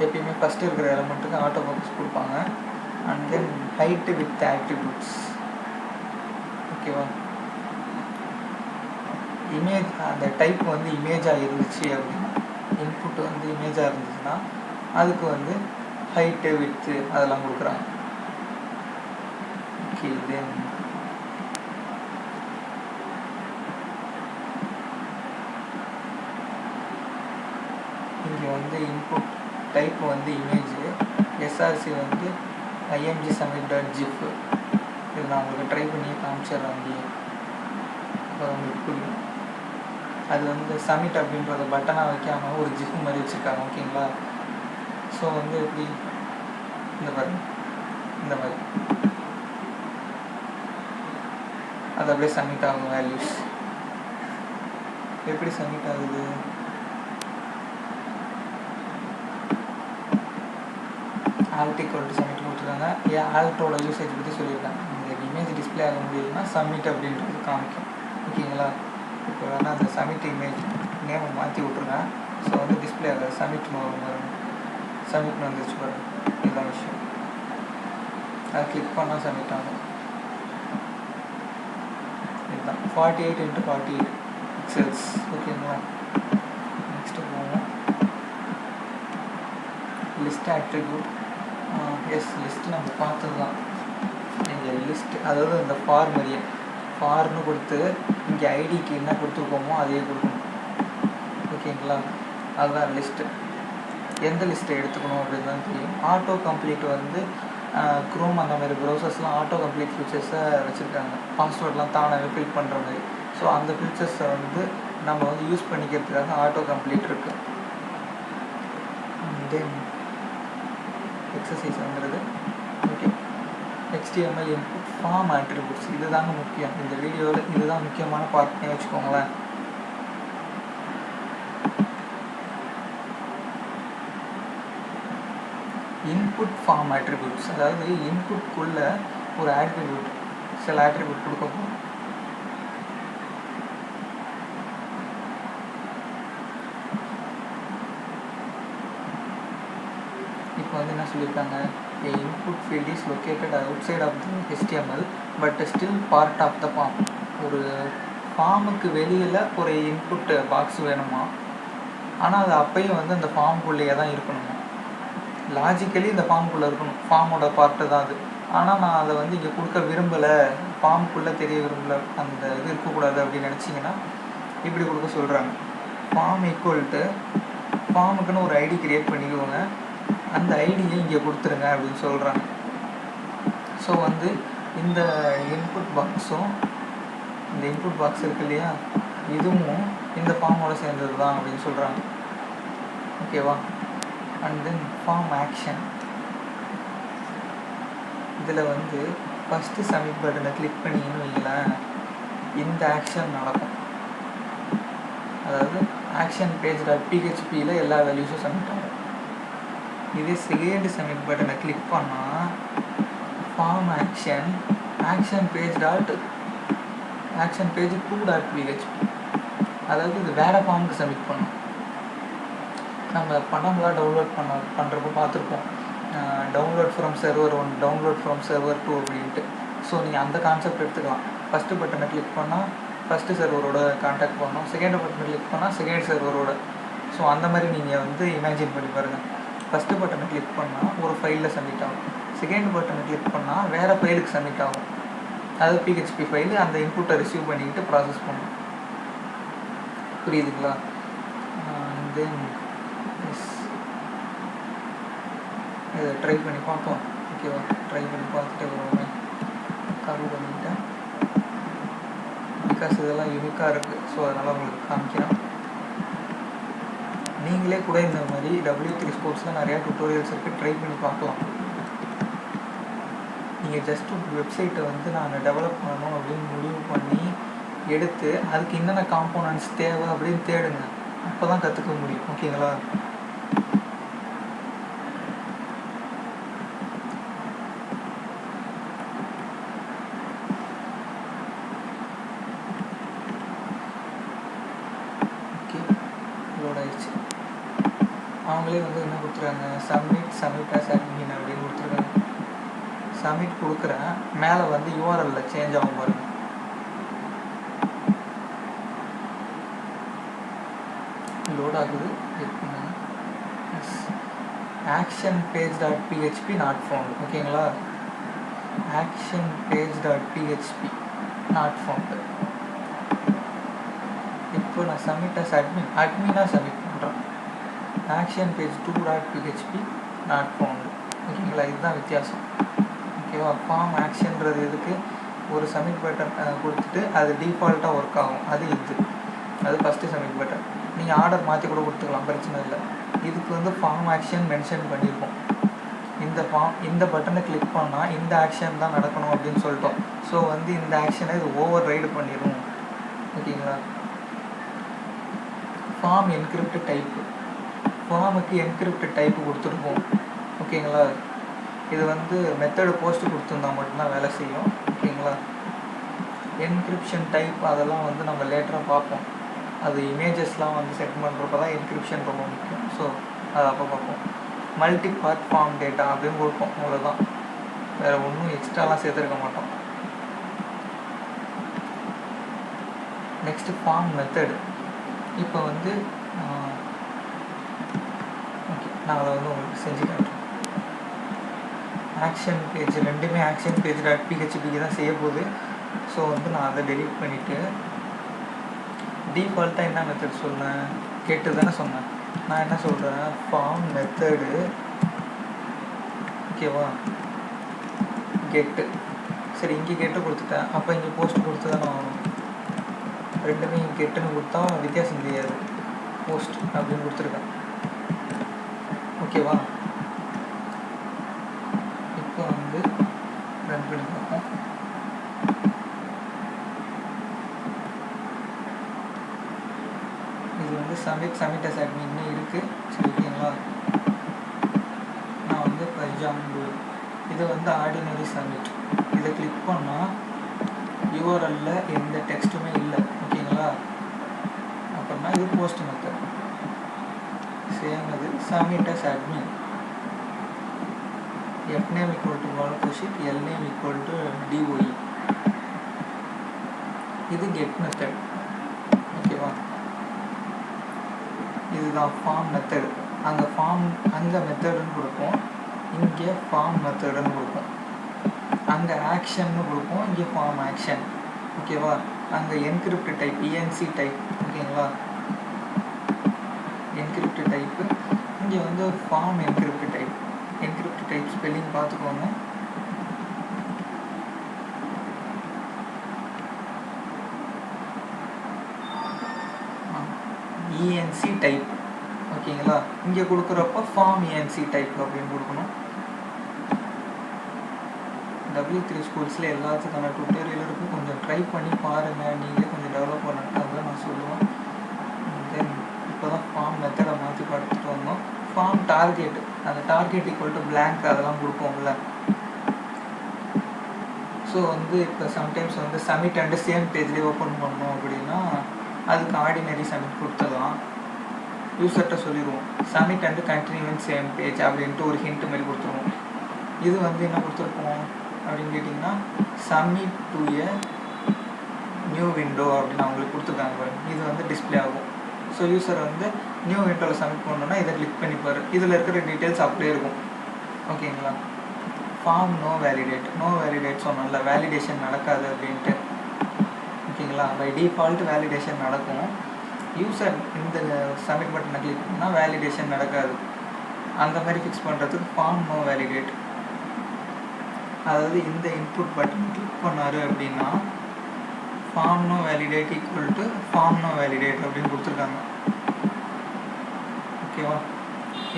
எப்பயுமே ஃபஸ்ட்டு இருக்கிற எலமெண்ட்டுக்கு ஆட்டோ ஃபோக்கஸ் கொடுப்பாங்க. And then height with attributes. ஓகேவா, இமேஜ் அந்த டைப் வந்து இமேஜாக இருந்துச்சு அப்படின்னா, இன்புட் வந்து இமேஜாக இருந்துச்சுன்னா அதுக்கு வந்து ஹைட்டு வித்து அதெல்லாம் கொடுக்குறாங்க. ஓகே, தென் இங்கே வந்து இன்புட் டைப் வந்து இமேஜ், எஸ்ஆர்சி வந்து imgsubmit.gif. இது நான் உங்களுக்கு ட்ரை பண்ணி காமிச்சிடுறேன். அங்கேயே அப்போ உங்களுக்கு புரியும். அது வந்து சப்மிட் அப்படின்றத பட்டனாக வைக்காமல் ஒரு ஜிஃப் மாதிரி வச்சுருக்காங்க. ஓகேங்களா, ஸோ வந்து எப்படி இந்த பாருங்க, இந்த மாதிரி அது அப்படியே சப்மிட் ஆகும். வேல்யூஸ் எப்படி சப்மிட் ஆகுது, ஆல்ட் ஈக்குவல் டு சப்மிட் கொடுத்துருக்காங்க. ஏன் ஆல்ட்டோட யூசேஜ் பற்றி சொல்லியிருக்காங்க. இந்த இமேஜ் டிஸ்பிளே ஆக முடியலன்னா சப்மிட் அப்படின்றது காமிக்கும். ஓகேங்களா, இப்போ வேணால் அந்த சப்மிட் இமேஜ் நேமை மாற்றி விட்ருங்க. ஸோ வந்து டிஸ்பிளே ஆகாது, சப்மிட்னு வரும். சப்மிட்னு வந்துச்சு பாருங்க, இதுதான் விஷயம். அதை கிளிக் பண்ணால் சப்மிட் ஆகும். இதுதான் 48x48 பிக்சல்ஸ். ஓகேங்களா, நெக்ஸ்ட்டு போவோம். List attribute. எஸ், லிஸ்ட்டு நம்ம பார்த்தது தான். இங்கே லிஸ்ட், அதாவது இந்த ஃபார் மாதிரியே ஃபார்னு கொடுத்து இங்கே ஐடிக்கு என்ன கொடுத்துருக்கோமோ அதையே கொடுக்கணும். ஓகேங்களா, அதுதான் லிஸ்ட்டு. எந்த லிஸ்ட்டை எடுத்துக்கணும் அப்படின்னு தான் தெரியும். ஆட்டோ கம்ப்ளீட் வந்து க்ரோம் அந்த மாதிரி ப்ரௌசர்ஸ்லாம் ஆட்டோ கம்ப்ளீட் ஃபீச்சர்ஸை வச்சுருக்காங்க. பாஸ்வேர்ட்லாம் தானாகவே ஃபில் பண்ணுற மாதிரி. ஸோ அந்த ஃபீச்சர்ஸை வந்து நம்ம வந்து யூஸ் பண்ணிக்கிறதுக்காக ஆட்டோ கம்ப்ளீட் இருக்குது. தென் எக்ஸசைஸ் வந்துடுது. Okay, HTML input form attributes, இதுதாங்க முக்கியம் இந்த வீடியோவில். இதுதான் முக்கியமான பார்ட்னே வச்சுக்கோங்களேன். இன்புட் ஃபார்ம் ஆட்ரிபியூட்ஸ், அதாவது இன்புட்குள்ள ஒரு ஆட்ரிபியூட், சில ஆட்ரிபியூட் கொடுக்க போகும். இப்போ வந்து என்ன சொல்லியிருக்காங்க, a input field is located outside of the HTML but still part of the form. ஒரு ஃபார்முக்கு வெளியில் ஒரு இன்புட் பாக்ஸ் வேணுமா, ஆனால் அது அப்பயும் வந்து அந்த ஃபார்முக்குள்ளேயே தான் இருக்கணுமா. லாஜிக்கலி இந்த ஃபார்முக்குள்ளே இருக்கணும், ஃபார்மோட பார்ட்டு தான் அது. ஆனால் நான் அதை வந்து இங்கே கொடுக்க விரும்பலை, ஃபார்முக்குள்ளே தெரிய விரும்பலை, அந்த இது இருக்கக்கூடாது அப்படின்னு நினச்சிங்கன்னா இப்படி கொடுக்க சொல்கிறாங்க. ஃபார்ம் ஈக்குவல் டு ஃபார்முக்குன்னு ஒரு ஐடி க்ரியேட் பண்ணிக்குவோங்க, அந்த ஐடியை இங்கே கொடுத்துருங்க அப்படின்னு சொல்கிறாங்க. ஸோ வந்து இந்த இன்புட் பாக்ஸும், இந்த இன்புட் பாக்ஸ் இருக்கு இல்லையா, இதுவும் இந்த ஃபார்மோட சேர்ந்தது தான் அப்படின்னு சொல்கிறாங்க. ஓகேவா? அண்ட் தென் ஃபார்ம் ஆக்ஷன், இதில் வந்து ஃபஸ்ட்டு சப்மிட் பட்டனை கிளிக் பண்ணிங்கன்னு வைங்களேன், இந்த ஆக்ஷன் நடக்கும். அதாவது ஆக்ஷன் பேஜ் டாட் பிஹெச்பியில் எல்லா வேல்யூஸும் சப்மிட் ஆகும். இதே செகண்ட் சப்மிட் பட்டனை கிளிக் பண்ணால் form action page two dot PHP, அதாவது இது வேறு ஃபார்முக்கு சப்மிட் பண்ணும். நம்ம படம்லாம் டவுன்லோட் பண்ணுறப்போ பார்த்துருப்போம், download from server 1, download from server 2 அப்படின்ட்டு. ஸோ நீங்கள் அந்த கான்செப்ட் எடுத்துக்கலாம். ஃபஸ்ட்டு பட்டனை கிளிக் பண்ணால் ஃபஸ்ட்டு சர்வரோட கான்டாக்ட் பண்ணணும், செகண்ட் பட்டனை கிளிக் பண்ணால் செகண்ட் சர்வரோட. ஸோ அந்த மாதிரி நீங்கள் வந்து இமேஜின் பண்ணி பாருங்கள். ஃபஸ்ட்டு பட்டனை கிளிக் பண்ணால் ஒரு ஃபைலில் சப்மிட் ஆகும், செகண்ட் பட்டனை கிளிக் பண்ணால் வேறு ஃபைலுக்கு சப்மிட் ஆகும். அது பிஹெச்பி ஃபைலு அந்த இன்புட்டை ரிசீவ் பண்ணிக்கிட்டு ப்ராசஸ் பண்ணும். புரியுதுங்களா? தென் இதை ட்ரை பண்ணி பார்ப்போம். ஓகேவா? ட்ரை பண்ணி பார்த்துட்டு வருவோமே. கரு பண்ணிட்டேன் பிகாஸ் இதெல்லாம் யூனிக்காக இருக்குது, ஸோ அதனால் உங்களுக்கு காமிக்கிறேன். நீங்களே கூட இந்த மாதிரி W3 ஸ்போர்ட்ஸில் நிறையா டுட்டோரியல்ஸ் இருக்குது, ட்ரை பண்ணி பார்க்கலாம். நீங்கள் ஜஸ்ட் ஒரு வெப்சைட்டை வந்து நான் டெவலப் பண்ணணும் அப்படின்னு முடிவு பண்ணி எடுத்து அதுக்கு என்னென்ன காம்போனன்ட்ஸ் தேவை அப்படின்னு தேடுங்க, அப்போ தான் கற்றுக்க முடியும். ஓகேங்களா? ஓகே, லோட் ஆயிடுச்சு. அவங்களே வந்து என்ன கொடுத்துருக்காங்க, சப்மிட் ஆஸ் அட்மின் அப்படின்னு கொடுத்துருக்காங்க. சப்மிட் கொடுக்குறேன், மேலே வந்து யூஆர்எல்ல சேஞ்ச் ஆகும் பாருங்க. லோட் ஆகுது, action page dot PHP not found. ஓகேங்களா? Action page dot PHP not found. இப்போ நான் சப்மிட் ஆஸ் அட்மினாக சப்மிட் பண்ணுறேன். Action page 2.php not found. ஓகேங்களா? இதுதான் வித்தியாசம். ஓகேவா? ஃபார்ம் ஆக்ஷன்றது இதுக்கு ஒரு சப்மிட் பட்டன் கொடுத்துட்டு அது டிஃபால்ட்டாக ஒர்க் ஆகும், அது ஃபஸ்ட்டு சப்மிட் பட்டன். நீங்கள் ஆர்டர் மாற்றி கூட கொடுத்துக்கலாம், பிரச்சனை இல்லை. இதுக்கு வந்து ஃபார்ம் ஆக்ஷன் மென்ஷன் பண்ணியிருக்கோம். இந்த பட்டனை கிளிக் பண்ணால் இந்த ஆக்ஷன் தான் நடக்கணும் அப்படின்னு சொல்லிட்டோம். ஸோ வந்து இந்த ஆக்ஷனை இது ஓவர் ரைடு பண்ணிடும். ஓகேங்களா? ஃபார்ம் என்கிரிப்ட் டைப்பு, ஃபார்முக்கு என்கிரிப்ட் டைப்பு கொடுத்துருக்கோம். ஓகேங்களா? இது வந்து மெத்தடு போஸ்ட் கொடுத்துருந்தா மட்டும்தான் வேலை செய்யும். ஓகேங்களா? என்கிரிப்ஷன் டைப் அதெல்லாம் வந்து நம்ம லேட்டராக பார்ப்போம். அது இமேஜஸ்லாம் வந்து செட் பண்ணுறப்ப தான் என்கிரிப்ஷன் ரொம்ப முக்கியம். ஸோ அதை அப்போ பார்ப்போம். மல்டி பார்ட் ஃபார்ம் டேட்டா அப்படின்னு கொடுப்போம், அவ்வளோதான். வேறு ஒன்றும் எக்ஸ்ட்ராலாம் சேர்த்துருக்க மாட்டோம். Next form method. இப்போ வந்து ஓகே, நான் அதை வந்து உங்களுக்கு செஞ்சு காட்டுறேன். ஆக்ஷன் பேஜ் ரெண்டுமே ஆக்ஷன் பேஜ் டாட் பிஹெச்பிக்கு தான் செய்ய போகுது. ஸோ வந்து நான் அதை டெலீட் பண்ணிவிட்டு டிஃபால்ட்டாக என்ன மெத்தட் சொன்னேன், கேட்டு தானே சொன்னேன். நான் என்ன சொல்கிறேன், ஃபார்ம் மெத்தடு. ஓகேவா? கெட்டு. சரி, இங்கே கெட்டு கொடுத்துட்டேன், அப்போ இங்கே போஸ்ட் கொடுத்து தானே ஆகணும். ரெண்டுமே கெட்டுன்னு கொடுத்தா வித்தியாசம் தெரியாது, போஸ்ட் அப்படின்னு கொடுத்துருக்கேன். ஓகேவா? இப்போ வந்து ரன் பண்ணி பார்ப்போம். இது வந்து சப்மிட் அஸ் அட்மின்னு இருக்குது. சரி, ஓகேங்களா? நான் வந்து இப்போ எக்ஸாம்பிள் இது வந்து ஆர்டினரி சப்மிட். இதை கிளிக் பண்ணால் யூஆர்எல்ல எந்த டெக்ஸ்ட்டுமே இல்லை. ஓகேங்களா? அப்புறம்னா இது போஸ்ட் மெத்தட். சேம் அது submit as admin. fname = Balakrishit, lname = DOE. இது கெட் மெத்தட். ஓகேவா? இதுதான் ஃபார்ம் மெத்தட். அங்கே மெத்தடுன்னு கொடுப்போம், இங்கே ஃபார்ம் மெத்தடுன்னு கொடுப்போம். அங்கே ஆக்ஷன்னு கொடுப்போம், இங்கே ஃபார்ம் ஆக்ஷன். ஓகேவா? அங்கே என்கிரிப்ட் டைப் ENC டைப். ஓகேங்களா? Encrypt type. இங்கே வந்து form encrypt type. Encrypt type spelling பார்த்துக்கோங்க. ENC type. ஓகேங்களா? இங்கே கொடுக்குறப்ப ஃபார்ம் ENC டைப் அப்படின்னு கொடுக்கணும். W3 ஸ்கூல்ஸில் எல்லாத்துக்கான டுட்டோரியல் இருக்கும். கொஞ்சம் ட்ரை பண்ணி பாருங்கள், நீங்களே கொஞ்சம் டெவலப் பண்ணதான் நான் சொல்லுவேன். தென் இப்போ தான் ஃபார்ம் மெத்தடை மாற்றி பார்த்துட்டு வந்தோம். ஃபார்ம் டார்கெட், அந்த டார்கெட் = blank அதெல்லாம் கொடுப்போம்ல. ஸோ வந்து இப்போ சம்டைம்ஸ் வந்து சப்மிட் அண்ட் சேம் பேஜ்லேயே ஓப்பன் பண்ணோம் அப்படின்னா அதுக்கு ஆர்டினரி சப்மிட் கொடுத்தலாம். யூசர்கிட்ட சொல்லிடுவோம் submit and continue in same page அப்படின்ட்டு ஒரு ஹிண்ட் மாதிரி கொடுத்துருவோம். இது வந்து என்ன கொடுத்துருப்போம் அப்படின்னு கேட்டிங்கன்னா submit to a new window அப்படின்னு அவங்களுக்கு கொடுத்துருக்காங்க பாருங்க. இது வந்து டிஸ்பிளே ஆகும். ஸோ யூசர் வந்து நியூ விண்டோவில் சப்மிட் பண்ணணுன்னா இதை கிளிக் பண்ணிப்பார். இதில் இருக்கிற டீட்டெயில்ஸ் அப்படியே இருக்கும். ஓகேங்களா? ஃபார்ம் நோ வேலிடேட் சொன்னோம்ல, வேலிடேஷன் நடக்காது அப்படின்ட்டு. ஓகேங்களா? பை டிஃபால்ட் வேலிடேஷன் நடக்கும். யூசர் இந்த சப்மிட் பட்டனை கிளிக் பண்ணால் வேலிடேஷன் நடக்காது. அந்த மாதிரி ஃபிக்ஸ் பண்ணுறதுக்கு ஃபார்ம் நோ வேலிடேட். அதாவது இந்த இன்புட் பட்டன் கிளிக் பண்ணார் அப்படின்னா form no validate = form no validate அப்படின்னு கொடுத்துருக்காங்க. ஓகேவா?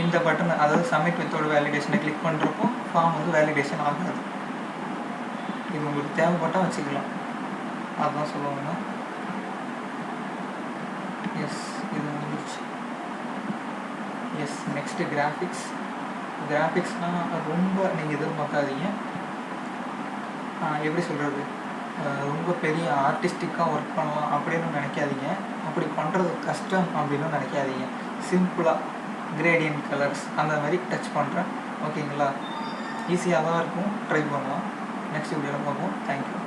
இந்த பட்டன் அதாவது சப்மிட் வித்தோட வேலிடேஷனை கிளிக் பண்ணுறப்போ ஃபார்ம் வந்து வேலிடேஷன் ஆகாது. இது உங்களுக்கு தேவைப்பட்டால் வச்சுக்கலாம். அதுதான் சொல்லுவாங்க. எஸ், இது வந்துருச்சு. எஸ், நெக்ஸ்ட்டு கிராஃபிக்ஸ்னால் ரொம்ப நீங்கள் எதிர்பார்க்காதீங்க. எப்படி சொல்கிறது, ரொம்ப பெரிய ஆர்டிஸ்டிக்காக ஒர்க் பண்ணலாம் அப்படின்னு நினைக்காதீங்க. அப்படி பண்ணுறது கஷ்டம் அப்படின்னு நினைக்காதீங்க. சிம்பிளாக கிரேடியன்ட் கலர்ஸ் அந்த மாதிரி டச் பண்ணுறேன். ஓகேங்களா? ஈஸியாக தான் இருக்கும், ட்ரை பண்ணலாம். நெக்ஸ்ட் வீடியோவில் பார்ப்போம். தேங்க்யூ.